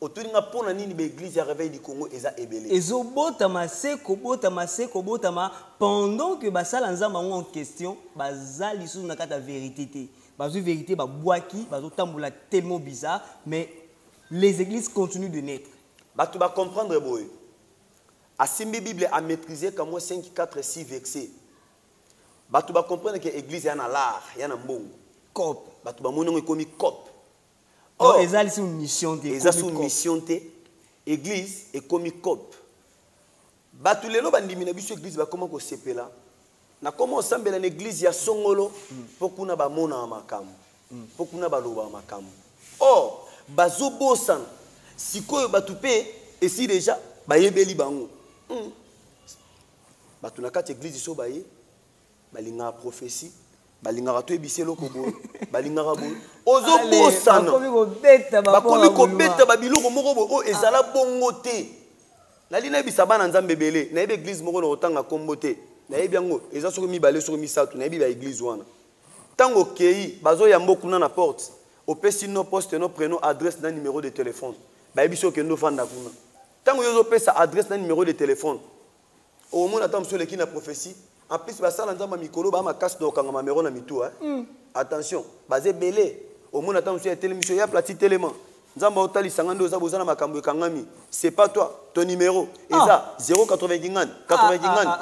A: Otuninga pona nini be église ya réveil du Congo eza ebele.
B: Ezobotama sekobotama pendant que basala Nzambe en question, bazali sous na kata vérité té. Bazo vérité ba boaki, bazo tambola tellement bizarre, mais les églises continuent de naître.
A: Tu vas comprendre, boy. A Simbi Bible a maîtrisé comme moi 5, 4, 6 versets. Tu vas comprendre que l'église est en l'art, il y a un bon.
B: Cop.
A: Tu vas comprendre comme cop.
B: Oh, ils sont une mission.
A: Ils ont une mission. L'église est comme cop. Tu les lobes en biso église va comment qu'on s'appelle là. Na comment ensemble dans l'église il y a songolo pour qu'on a ba mona makam. Pour qu'on a ba loba makam. Oh, bazo bosan. Si quoi batupé et si déjà bayebeli bango batunaka église so baye balinga prophétie balinga to ebise lokobo balinga rabo ozo bosana bakomi ko beta babiloko moko bo ezala bongo te nalina ebisa bana Nzambe belé na ebe église moko na otanga kombo te na ebi yango eza soko mibale soko misatu na ebi ba église wana tango kei bazo ya mboku na porte opesi no poste no prénom adresse na numéro de téléphone. Baïbiso que nous faisons d'accord. Tant que vous avez sa adresse, un numéro de téléphone. Au moins, attends, monsieur le qui n'a prophétie. En plus, ça l'entend ma micro, ma casse donc quand ma mère na mitou. Attention, basé belé. Au moins, attends, monsieur tel monsieur, il y a petit élément. Nzamba otali sangando za bozana makambo kangami. C'est pas toi, ton numéro. Et ça 080 gingan, 80 gingan.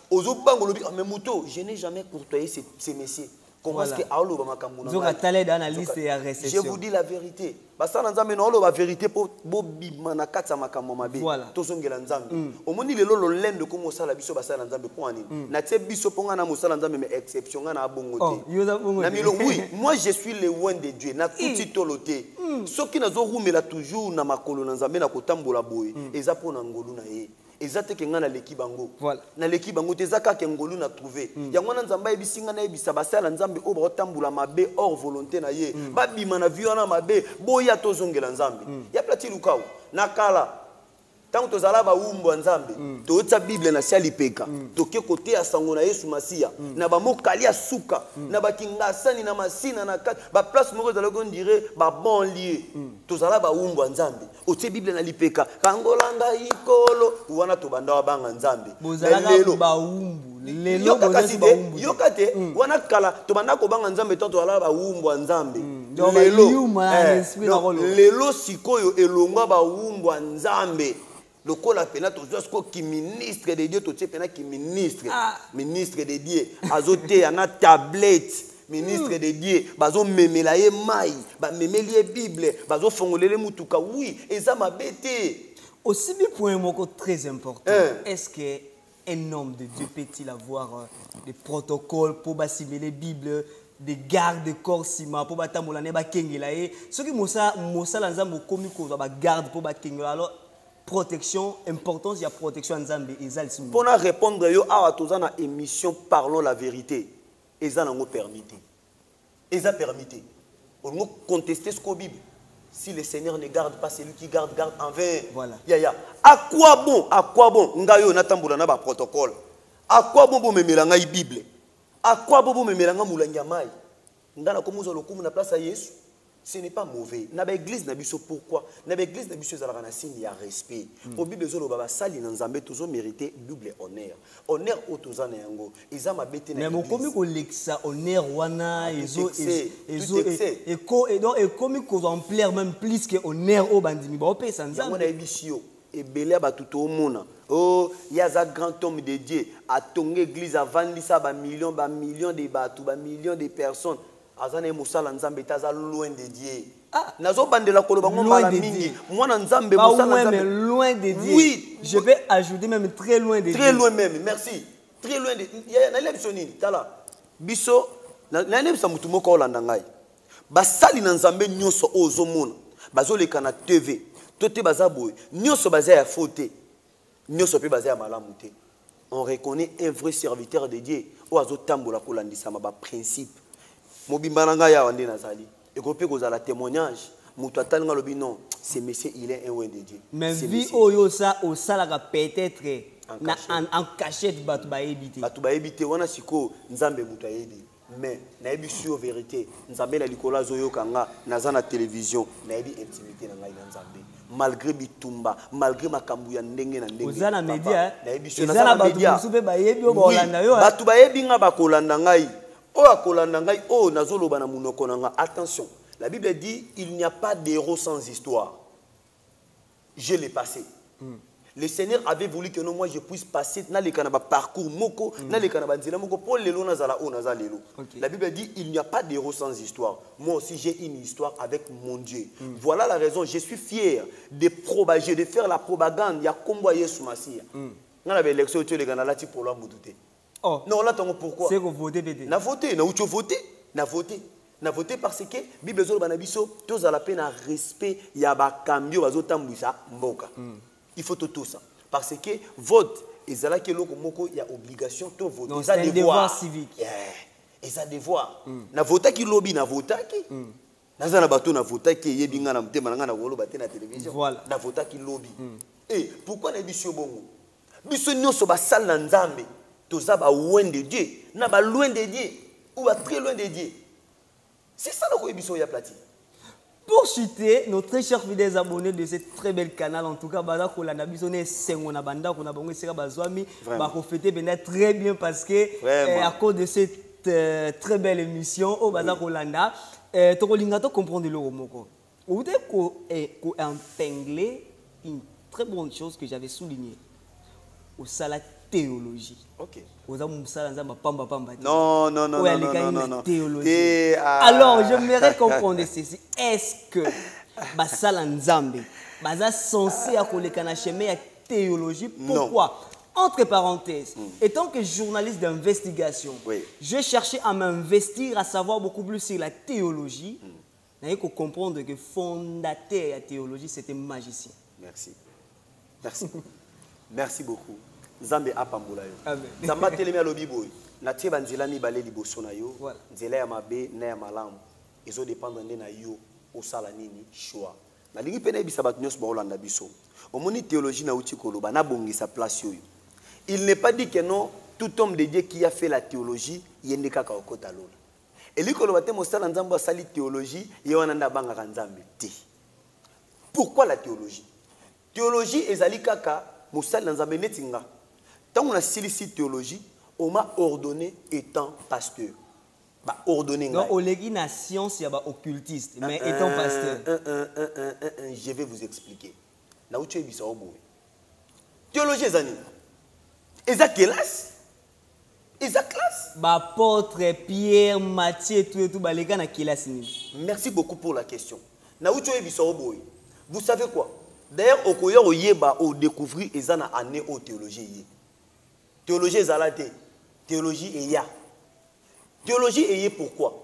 A: Ozo bango lobi mais mouto, je n'ai jamais courtoyé ces messieurs. Comment est-ce que Aolo va makambo na?
B: Je
A: vous dis la vérité. Basa Nzambe na la vérité pour bobima na katsa makambo mabe. Tozongela Nzambe. Omoni lelo lo lendo ko mosala biso basa Nzambe po ani. Na tie biso ponga na mosala Nzambe mais exception nga na bongo te. Na milo oui, moi je suis le loin de Dieu. Na kuti toloté. Soki nazo rumela toujours na makolo na Nzambe na kotambola boye. Eza po na ngolu na ye. Ezate ke nga na leki bango. Na leki bango te zaka ke ngolu na trouver. Yango na Nzamba ebisinga na ebisa basala Nzambe o ba tambula mabe hors volonté na ye. Ba bima na vie na mabe boya tozongela Nzambe. Ya plati lukao na kala. Tant tozala ba umbo Nzambe. To tsa Bible na siali peka. To ke kote ya sango na Yesu Masia. Na ba mokali ya suka. Na ba kingasani na masina na kat. Ba place moko zala ko dire ba bon lieu. Tozala ba umbo Nzambe. O tse Bible na lipeka. Kangolanga ikolo. Wana to banda wa banga Nzambe.
B: Lelo ba umbu. Lelo
A: bozasi yokate wana kala to banda ko banga Nzambe to ala ba umbo Nzambe. Lelo sikoyo elonga ba umbo Nzambe. Le col a pénat qui ministre de Dieu, tout ce pénat qui ministre de Dieu. Azote, il y a une tablette. ministre de Dieu, bazo memela ye mai, ba memeli ye Bible, bazo fongolele mutuka, oui, et ça m'a bêté.
B: Aussi bien point moko très important. Est-ce qu'un homme de Dieu peut-il avoir des protocoles pour bassimer les Bibles, des gardes de corps sima pour batambola ne ba kengela ye? Ce qui mosa lanzambo komi ko ba garde pour ba kengela, alors protection, importance, il y a protection en Zambie et ça.
A: Pour répondre yo awa tozana émission parlons la vérité. Et ça n'a pas permis. Et ça permis. On nous contester ce qu'au Bible. Si le Seigneur ne garde pas, celui qui garde en vain.
B: Voilà.
A: À quoi bon ngayo natambula na ba protocole. À quoi bon me melanga la Bible? À quoi bon me melanga mulanya mai? Ngana komuzo lokumu na place à Yesu. Ce n'est pas mauvais. Na ba église na biso pourquoi? Na ba église na biso za la signe ya respect. Au Bible zolo baba sali na Nzambe tozo mériter double honneur. Honneur otozana yango. Iza mabete na.
B: Mais mon komi ko lexa honneur wana ezo et komi ko remplir même plus que honneur au bandimi ba opesa Nzambe.
A: Na ebisio ebele ba tuto mona. Oh, il y a un grand homme de Dieu a ton église a vendu ça ba millions de bateaux, ba millions de personnes. Azane musala nzambe taza loin de Dieu. Ah, nazo bandela koloba ngomba mingi. Mwana nzambe musala nzambe
B: loin de Dieu.
A: Oui,
B: je vais ajouter même très loin de Dieu.
A: Très loin même, merci. Très loin de na lepso nini tala. Biso na lepsa mutu moko olanda ngai. Basali na nzambe nyoso ozomona. Bazoleka na TV. Tote bazaboy. Nyoso baza ya faute. Nyoso pe baza ya malamu te. On reconnaît un vrai serviteur de Dieu. Oazo tambola kolandisa ma principe. Mobimbananga ya wande nazali. Et qu'on peut causer la témoignage. Moutouatalanga lobi non. Ce monsieur il est un oin de Dieu.
B: Mais vie oyo ça au salaga peut-être en cachette batu ba ebité.
A: Batu ba ebité wana siko nzambe mutu ayebi. Mais na ebi sur vérité nzambe na likola zoyo kanga naza na télévision na ebi intimité na ngai na nzambe. Malgré bitumba, malgré makambu ya ndenge na ndenge.
B: Ozana media.
A: Na ebi sur na
B: media. Batu ba yebi o ba olanda yo.
A: Batu ba yebi nga ba kolanda ngai. Attention, la Bible dit il n'y a pas d'héros sans histoire. Je l'ai passé. Le Seigneur avait voulu que moi je puisse passer dans les parcours moko, dans les moko pour les lots nazala o nazalelo. La Bible dit il n'y a pas d'héros sans histoire. Moi aussi j'ai une histoire avec mon Dieu. Voilà la raison, je suis fier de propager, de faire la propagande. Il y a combat Yesu Masia. On avait l'élection tu les ganalati pour la moudouté.
B: Oh.
A: Non, là, pourquoi?
B: C'est que vous votez, bébé.
A: Na voté, na où voté? Na voté. Na voté parce que Bible zolo banabiso, tous à la peine à respect, ya ba cambio bazo tambouisa mboka. Il faut tout ça. Parce que vote, et ça là que loko moko il y a obligation de voter.
B: C'est un devoir civique.
A: Et ça devoir. Na voté qui lobby na voté qui. Na za na bato na voté qui yebinga na mtema nga na wolo baté na télévision.
B: Voilà.
A: Na voté qui lobby. Et pourquoi na biso bongo? Biso nyoso ba sal na nzambe. Tous à loin de Dieu, n'a pas loin de Dieu, ou à très loin de Dieu. C'est ça le coébition y a plati.
B: Pour chuter, nos très chers fidèles abonnés de ce très bel canal, en tout cas, Bada Kolanda Bisone, c'est mon abanda, qu'on a bon, c'est Bazouami, fêter très bien parce que, à cause de cette très belle émission, au Bada Kolanda, Tokolingato comprend de l'eau moko. Vous devez intégrer une très bonne chose que j'avais soulignée au salat théologie.
A: Ok.
B: Non. Théologie. Alors, j'aimerais comprendre ceci. Est-ce que Basala Nzambe est censé à kolekana chemin à théologie? Pourquoi? Entre parenthèses, étant que journaliste d'investigation, je cherchais à m'investir, à savoir beaucoup plus sur la théologie. Il faut comprendre que le fondateur de la théologie, c'était un magicien.
A: Merci. Merci. Merci beaucoup. Nzambe apambola yo. Nzamba telemi alobi boy. Na tie banzela mi balé liboso na yo. Nzela ya mabe na ya malamu. Ezo dépendre nde na yo osala nini choix. Na lingi pena ebisa bat nyos ba olanda biso. Omoni théologie na uti koloba na bongisa place yo. Il n'est pas dit que non tout homme de Dieu qui a fait la théologie yende kaka okota lola. Eli koloba te mosala nzambe asali théologie ye wana nda banga ka nzambe te. Pourquoi la théologie? Théologie ezali kaka mosala nzambe netinga. Tant qu'on a silisi théologie, on m'a ordonné étant pasteur. Bah, ordonné.
B: Non, on l'a dit na science, il y a occultiste, mais étant pasteur.
A: Je vais vous expliquer. Là où tu es bisa au bout. Théologie zani. Eza kelas. Ils ont classe.
B: Apôtre Pierre, Matthieu, tout et tout, les gars,
A: Merci beaucoup pour la question. Vous savez quoi? D'ailleurs, au découvrir les années au théologie. Théologie est zalate. Théologie est ya. Théologie est pourquoi?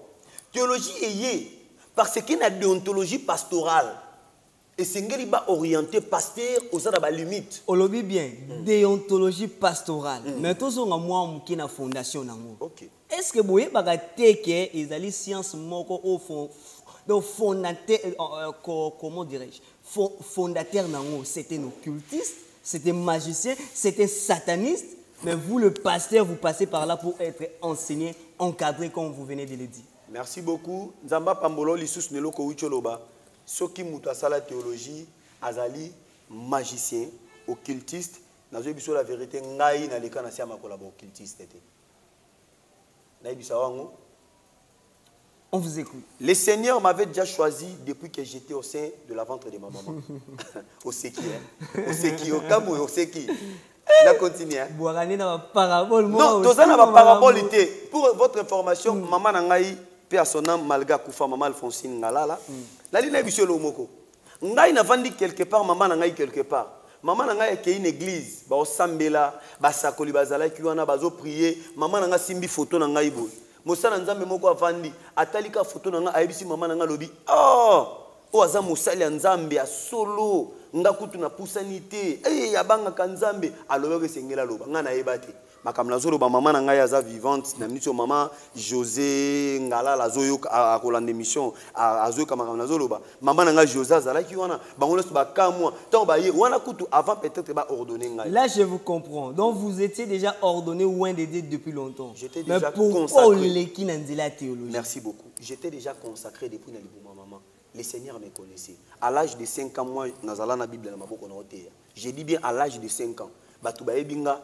A: Théologie est parce qu'il y a une déontologie pastorale. Et c'est ce qui va orienter pasteur aux limites.
B: On le dit bien, déontologie pastorale. Mais tout ça, moi, je suis une fondation. Est-ce que vous avez que les sciences au fond, donc fondateur, comment dirais-je, fondateur, c'était nos cultistes, c'était magiciens, c'était satanistes. Mais vous, le pasteur, vous passez par là pour être enseigné, encadré, comme vous venez de le dire.
A: Merci beaucoup. Nzamba Pambolo, Lissus Neloko Ucholoba. Ceux qui ont la théologie, azali, magicien, occultiste, nous avons la vérité, nous avons occultiste.
B: On vous écoute.
A: Le Seigneur m'avait déjà choisi depuis que j'étais au sein de la ventre de ma maman. Au Seki, au Seki, au Kamou, au Seki. On continue.
B: Non,
A: tout ça n'a pas parabole. Pour votre information, maman Nangaï, paix à son âme, malgré Koufa, maman Alphonsine Ngalala. La ligne est bichée l'omoko. Ngaï n'a vendu quelque part, maman Nangaï quelque part. Maman Nangaï est une église. Ba osambela, ba sakoli bazala ki wana bazo prier. Maman Nangaï simbi photo Nangaï boy. Mosa Nzambe moko avandi. Atalika photo Nangaï aibisi maman Nangaï lobi. Oh, oaza mosali Nzambe a solo. Nga kutu na pusanité. Eh yabanga kanzambe alobe ke sengela loba. Nga na yebate. Makamlazo loba maman na ngai aza vivante na minute maman José ngala la zoyo a kolande mission azoyo makamlazo loba maman na ngai José azala ki wana bangono ba kamwa tant ba ye wana kutu avant peut-être ba ordonner ngai.
B: Là je vous comprends. Donc vous étiez déjà ordonné loin de Dieu depuis longtemps.
A: J'étais déjà
B: consacré.
A: Merci beaucoup. J'étais déjà consacré depuis na libuma maman. Les seigneurs me connaissaient. À l'âge de 5 ans moi nazala na Bible na maboko na oteya. J'ai dit bien à l'âge de 5 ans. Batu ba ebinga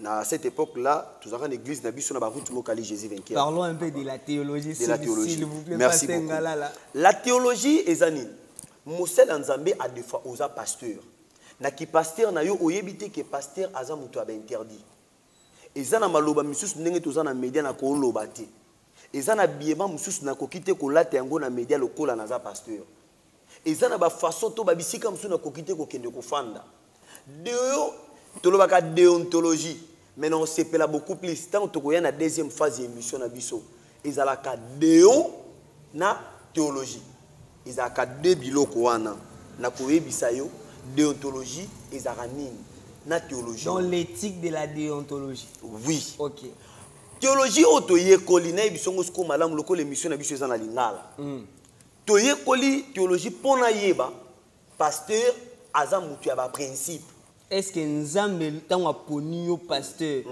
A: à cette époque-là, tout ça, l'église n'a pas de Jésus vainqueur.
B: Parlons un peu de la théologie, s'il vous plaît.
A: Merci beaucoup. La théologie est zanine. Mosel Nzambe a des fois aux pasteurs. Naki pasteur na yo oyebite que pasteur aza mutu aba interdit. Ezana maloba misusu ndenge tozana média na ko lobate. Ezana biema misusu na ko kite ko late yango na média lokola na za pasteur. Ezana ba façon to ba bisika misusu na ko kite ko kende ko fanda. Deo tolobaka déontologie. Maintenant, on s'appelle beaucoup plus. Tant que tu as la deuxième phase de l'émission, ils ont la déo na théologie. Ils ont la deux biloko wana. Na koye bisayo déontologie ils ont na théologie.
B: Dans l'éthique de la déontologie.
A: Oui.
B: OK.
A: Théologie otoye kolina bisongo sko malamu loko l'émission na biso ezana lingala. Toye koli théologie pona yeba pasteur azam mutu ya ba principe.
B: Est-ce que Nzambe tant poni yo pasteur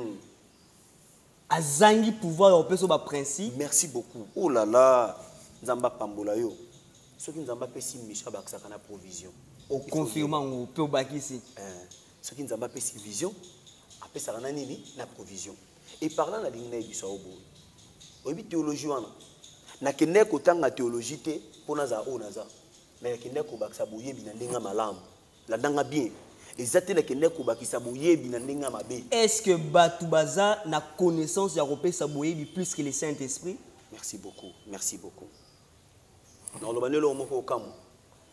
B: azangi pouvoir au peso ba principe?
A: Merci beaucoup. Oh là là, Nzamba pambola yo. Ce qui Nzamba pesi misha ba na provision.
B: Au confirmant au peu bakisi.
A: Ce qui Nzamba pesi vision, après ça na nini na provision. Et parlant na lingna biso obo. Obi théologie wana. Na kende ko tanga théologie te pona za o naza. Mais kende ko baksa boye bina ndenga malamu. La danga bien.
B: Est-ce que Batoubaza n'a connaissance de Europé Saboye plus que le Saint-Esprit?
A: Merci beaucoup, merci beaucoup.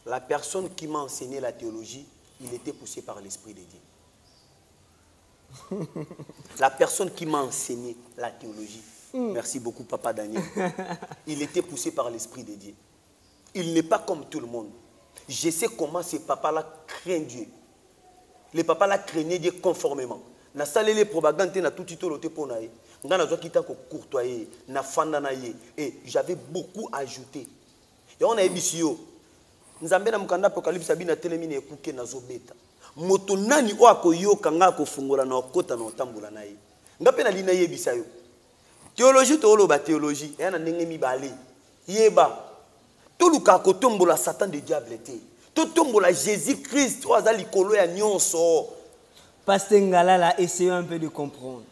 A: La personne qui m'a enseigné la théologie, il était poussé par l'Esprit de Dieu. La personne qui m'a enseigné la théologie, merci beaucoup Papa Daniel, il était poussé par l'Esprit de Dieu. Il n'est pas comme tout le monde. Je sais comment ce papa-là craint Dieu. Les papas la craignaient Dieu conformément. Na salé les propagandes na tout titoloté pour naïe. Ngana zo kita ko courtoyer na fanda na ye et j'avais beaucoup ajouté. Et on a ebisio. Nzambe na mukanda apocalypse abina telemi na ekuke na zo beta. Moto nani o akoyoka nga ko fungola na okota na otambula na ye. Ngape na lina yebisa yo. Théologie to lo ba théologie e na ndenge mibale. Yeba. Tout le ka ko tombola Satan de diable te. Tout tombola Jésus-Christ, oaza likolo ya nyonso.
B: Pasteur Ngalala, essayons un peu de comprendre.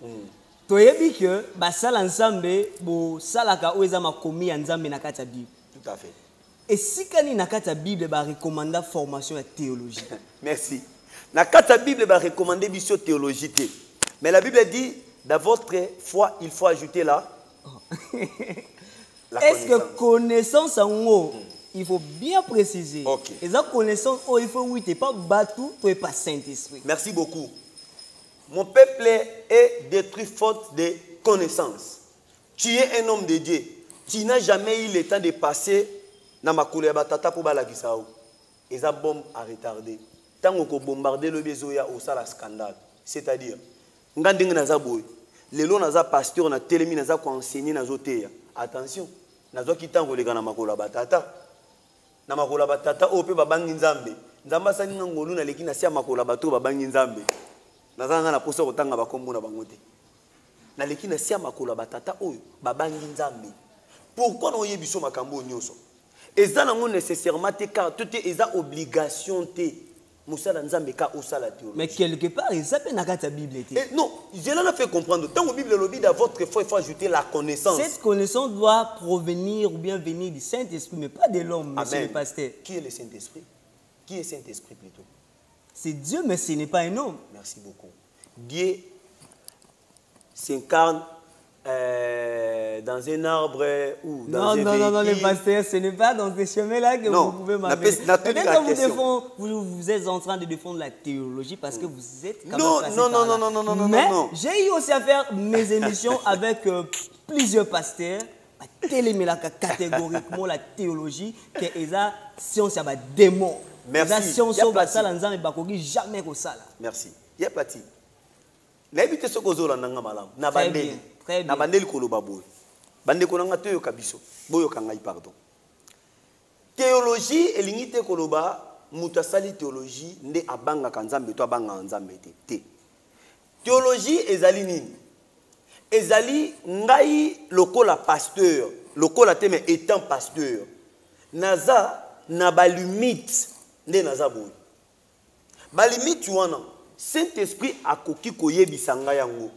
B: Toyebi que basala nzambe bo salaka oeza makomi ya nzambe na kati ya Bible.
A: Tout à fait.
B: Et si kani na kati ya Bible ba recommanda formation ya théologie.
A: Merci. Na kati ya Bible ba recommander biso théologie te. Mais la Bible dit Dans votre foi, il faut ajouter la
B: Est-ce que connaissance en haut, il faut bien préciser.
A: Ok.
B: Et ça, connaissance, oh, il faut oui, tu n'es pas Batou, tu n'es pas Saint-Esprit.
A: Merci beaucoup. Mon peuple est détruit faute de connaissance. Tu es un homme de Dieu. Tu n'as jamais eu le temps de passer dans ma couleur batata pour balagisa. Et ça bombe à retarder. Tant qu'on bombarde le besoya au sala scandale. C'est-à-dire, nganding naza boy. Les lois naza pasteur na télémi naza ko enseigner nazo teya. Attention, nazo kitango les gana makola batata. Na makola batata o pe babangi nzambe. Nzamba sani ngolu na leki na sia makola bato babangi nzambe. Naza ngana poso kotanga bakombo na bangote. Na leki na sia makola batata oyo babangi nzambe. Pourquoi non yebiso makambo nyoso? Eza nango nécessairement te car tout est eza obligation te. Moussa nzambe ka osala théologie.
B: Mais quelque part, ça peut n'a ta Bible était.
A: Non, je l'ai fait comprendre. Tant que la Bible le dit dans votre foi, il faut ajouter la connaissance.
B: Cette connaissance doit provenir ou bien venir du Saint-Esprit, mais pas de l'homme, monsieur le pasteur.
A: Qui est le Saint-Esprit? Qui est Saint-Esprit plutôt?
B: C'est Dieu, mais ce n'est pas un homme.
A: Merci beaucoup. Dieu s'incarne dans un arbre ou dans un véhicule.
B: Non, les pasteurs, ce n'est pas dans ce chemin-là que vous pouvez m'amener. Peut-être que vous êtes en train de défendre la théologie parce que vous êtes quand même
A: non.
B: Mais j'ai eu aussi à faire mes émissions avec plusieurs pasteurs à téléméla catégoriquement la théologie que eza science ya démon.
A: Merci.
B: Science ba sala nzambe bakoki jamais ko sala.
A: Merci. Ya plati. Na ebite sokozola nanga malamu. Na bandeli. Na bandeli koloba boy. Bande konanga toyo kabiso. Boyo kangai pardon. Théologie elingi te koloba mutasali théologie nde abanga kanzambe to abanga nzambe te. Théologie ezali nini? Ezali ngai lokola pasteur, lokola teme étant pasteur. Naza na ba limite nde naza boy. Ba limite wana Saint-Esprit akoki koyebisa ngai yango.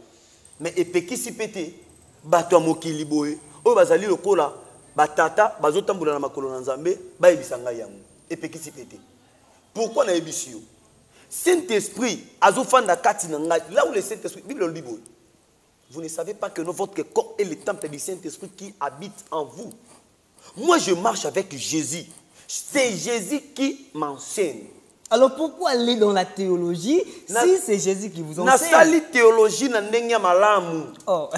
A: Mais epekisi pete bato mokili boy. O bazali lokola batata bazotambola na makolo na nzambe bayebisa ngai yango. Epekisi pete. Pourquoi na yebisi yo? Saint-Esprit azofanda kati na ngai. Là où le Saint-Esprit, Bible le dit boy. Vous ne savez pas que votre corps est le temple du Saint-Esprit qui habite en vous. Moi, je marche avec Jésus. C'est Jésus qui m'enseigne.
B: Alors pourquoi aller dans la théologie si c'est Jésus qui vous enseigne?
A: Na sali théologie na ndenge malamu.
B: Oh.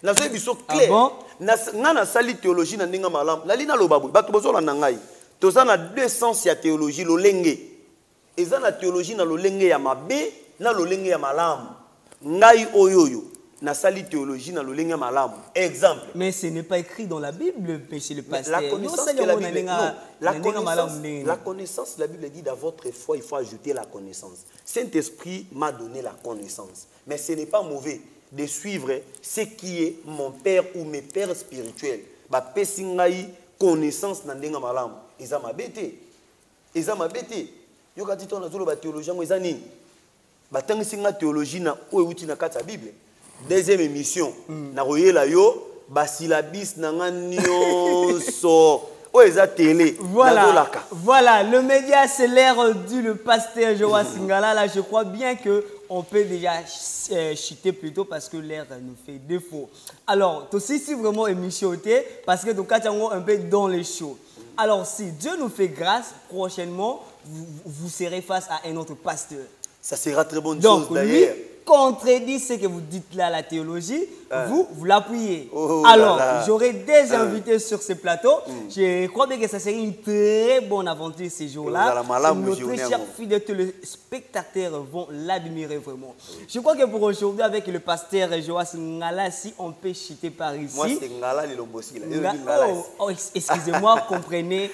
A: Na so biso clair.
B: Ah bon?
A: Na sali théologie na ndenge malamu. La lina loba boy. Bato bozola na ngai. Toza na deux sens ya théologie lolenge. Eza na théologie na lolenge ya mabe na lolenge ya malamu. Ngai oyoyo. Na sali théologie na lolenge malamu. Exemple.
B: Mais ce n'est pas écrit dans la Bible, monsieur le pasteur.
A: La connaissance de la Bible, non. La connaissance, la Bible dit dans votre foi, il faut ajouter la connaissance. Saint-Esprit m'a donné la connaissance. Mais ce n'est pas mauvais de suivre ce qui est mon père ou mes pères spirituels. Ba pesingai connaissance na ndenga malamu. Eza mabete. Eza mabete. Yo kati to na zolo ba théologien eza nini? Ba tangisinga théologie na outi na kata Bible. Deuxième émission, na royela yo basilabis nanga nyonso o eza télé.
B: Voilà, le média c'est l'air du le pasteur Joa Singala. Là, je crois bien que on peut déjà chuter plutôt parce que l'air nous fait défaut. Alors, aussi si vraiment émission parce que donc un peu dans les shows. Alors, si Dieu nous fait grâce, prochainement vous serez face à un autre pasteur.
A: Ça sera très bonne chose d'ailleurs.
B: Contredit ce que vous dites là, la théologie, vous l'appuyez. Alors, j'aurai des invités sur ce plateau. Je crois bien que ça serait une très bonne aventure ces jours-là. Nos très chers fidèles spectateurs vont l'admirer vraiment. Je crois que pour aujourd'hui, avec le pasteur Joas Ngala, si on peut chuter par ici.
A: Moi, c'est Ngala Lilombosi.
B: Oh, excusez-moi, comprenez.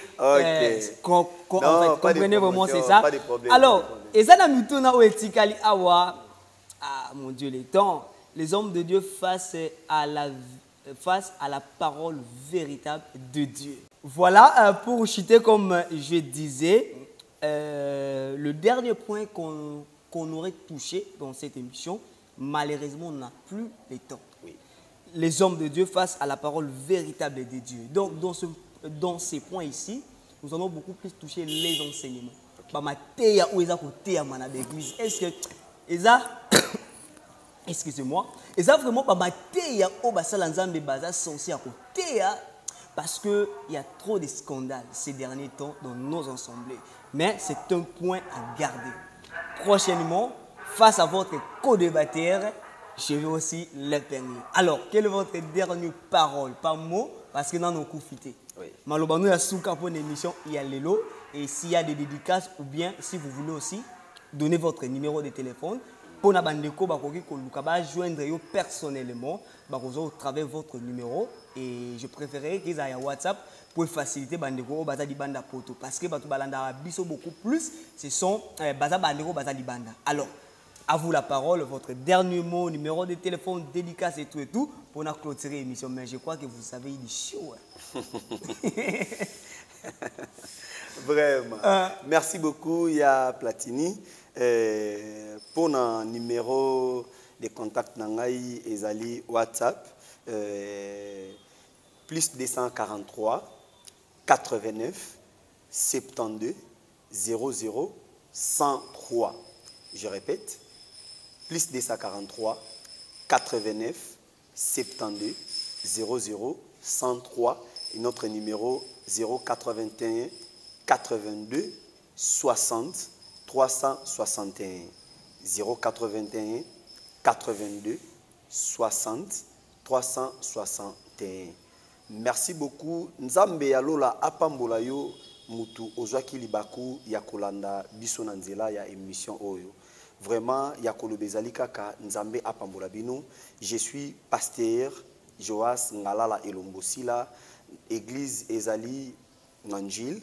B: Comprenez vraiment, c'est ça. Alors, et ça, ah mon Dieu, les temps, les hommes de Dieu face à la parole véritable de Dieu. Voilà, pour chuter comme je disais, le dernier point qu'on aurait touché dans cette émission, malheureusement, on n'a plus le temps. Oui. Les hommes de Dieu face à la parole véritable de Dieu. Donc, dans ces points ici, nous allons beaucoup plus toucher les enseignements. Est-ce que excusez-moi, et ça vraiment pas matéya au basala nzambe baza censé à côté parce que il y a trop de scandales ces derniers temps dans nos assemblées. Mais c'est un point à garder. Prochainement, face à votre co-débatteur, je vais aussi le permettre. Alors, quelle est votre dernière parole? Pas mot, parce que dans nos coups fités. Malobano ya souka pour une émission, il y a l'élo. Et s'il y a des dédicaces, ou bien si vous voulez aussi, donner votre numéro de téléphone. Pour na bandeko bakoki ko lukaba joindre yo personnellement bakozo au travers votre numéro et je préférerais qu'ils aillent à WhatsApp pour faciliter bandeko baza di banda poto parce que batu balanda biso beaucoup plus ce sont baza bandeko baza di banda. Alors à vous la parole, votre dernier mot, numéro de téléphone, dédicace et tout pour na clôturer l'émission. Mais je crois que vous savez il est chaud.
A: Vraiment. Merci beaucoup, Ya Platini. Pour un numéro de contact Nangai Ezali WhatsApp, plus 243 89 72 00 103. Je répète, plus 243 89 72 00 103 et notre numéro 081 82 60 361 081 82 60 361. Merci beaucoup. Nzambe yalola apambola yo mutu ozwaki libaku ya kolanda biso na nzela ya émission oyo. Vraiment ya kolobezali kaka nzambe apambola bino. Je suis pasteur Joas Ngalala Elombosila, église Ezali Nanjil,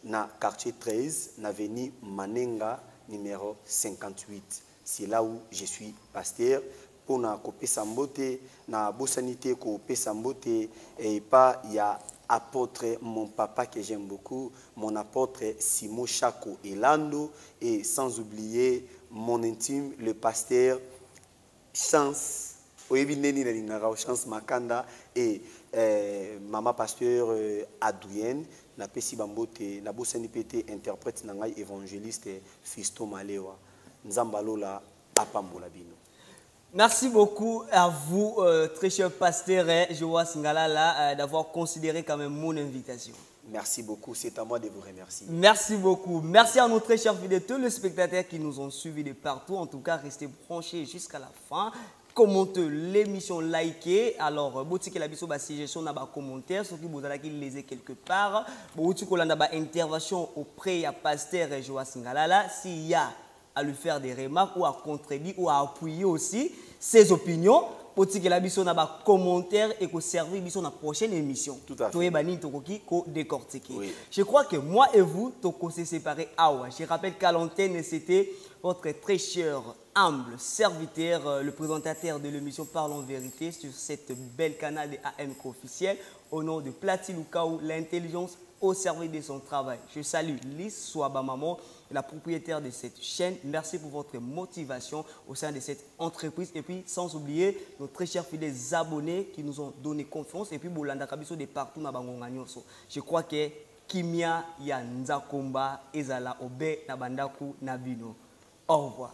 A: na quartier 13, na avenue Manenga, numéro 58. C'est là où je suis pasteur. Pour na kopé sambote, na bosanité kopé sambote, et pas il y a apôtre, mon papa que j'aime beaucoup, mon apôtre Simo Chako Elando, et sans oublier mon intime, le pasteur Chance. Chance Makanda et maman pasteur Adouyen na pesi bambote na bosani pété interprète nangai évangéliste Fisto Malewa Nzambalola apambola bino.
B: Merci beaucoup à vous très cher pasteur Joas Ngalala d'avoir considéré quand même mon invitation.
A: Merci beaucoup, c'est à moi de vous remercier.
B: Merci beaucoup. Merci à nos très chers fidèles téléspectateurs qui nous ont suivis de partout. En tout cas, restez branchés jusqu'à la fin. Commentez l'émission, likez. Alors, si vous avez des suggestions dans les commentaires, ceux qui vous avez les quelque part, si vous avez des interventions auprès du pasteur Joas Ngalala, s'il y a à lui faire des remarques ou à contredire ou à appuyer aussi ses opinions, si vous avez des commentaires et que servir dans la prochaine émission.
A: Tout à fait.
B: Oui. Je crois que moi et vous, on s'est séparés. Je rappelle qu'à l'antenne, c'était votre très cher, humble serviteur, le présentateur de l'émission Parlons Vérité sur cette belle canal de AMK officiel, au nom de Plati Lukaou, l'intelligence au service de son travail. Je salue Lise Swabamaman, la propriétaire de cette chaîne. Merci pour votre motivation au sein de cette entreprise. Et puis, sans oublier nos très chers fidèles abonnés qui nous ont donné confiance. Et puis, Bolanda Kabiso de partout na Bangonga Nyonso. Je crois que Kimia ya Nzakomba ezala obe na bandaku na bino. Au revoir.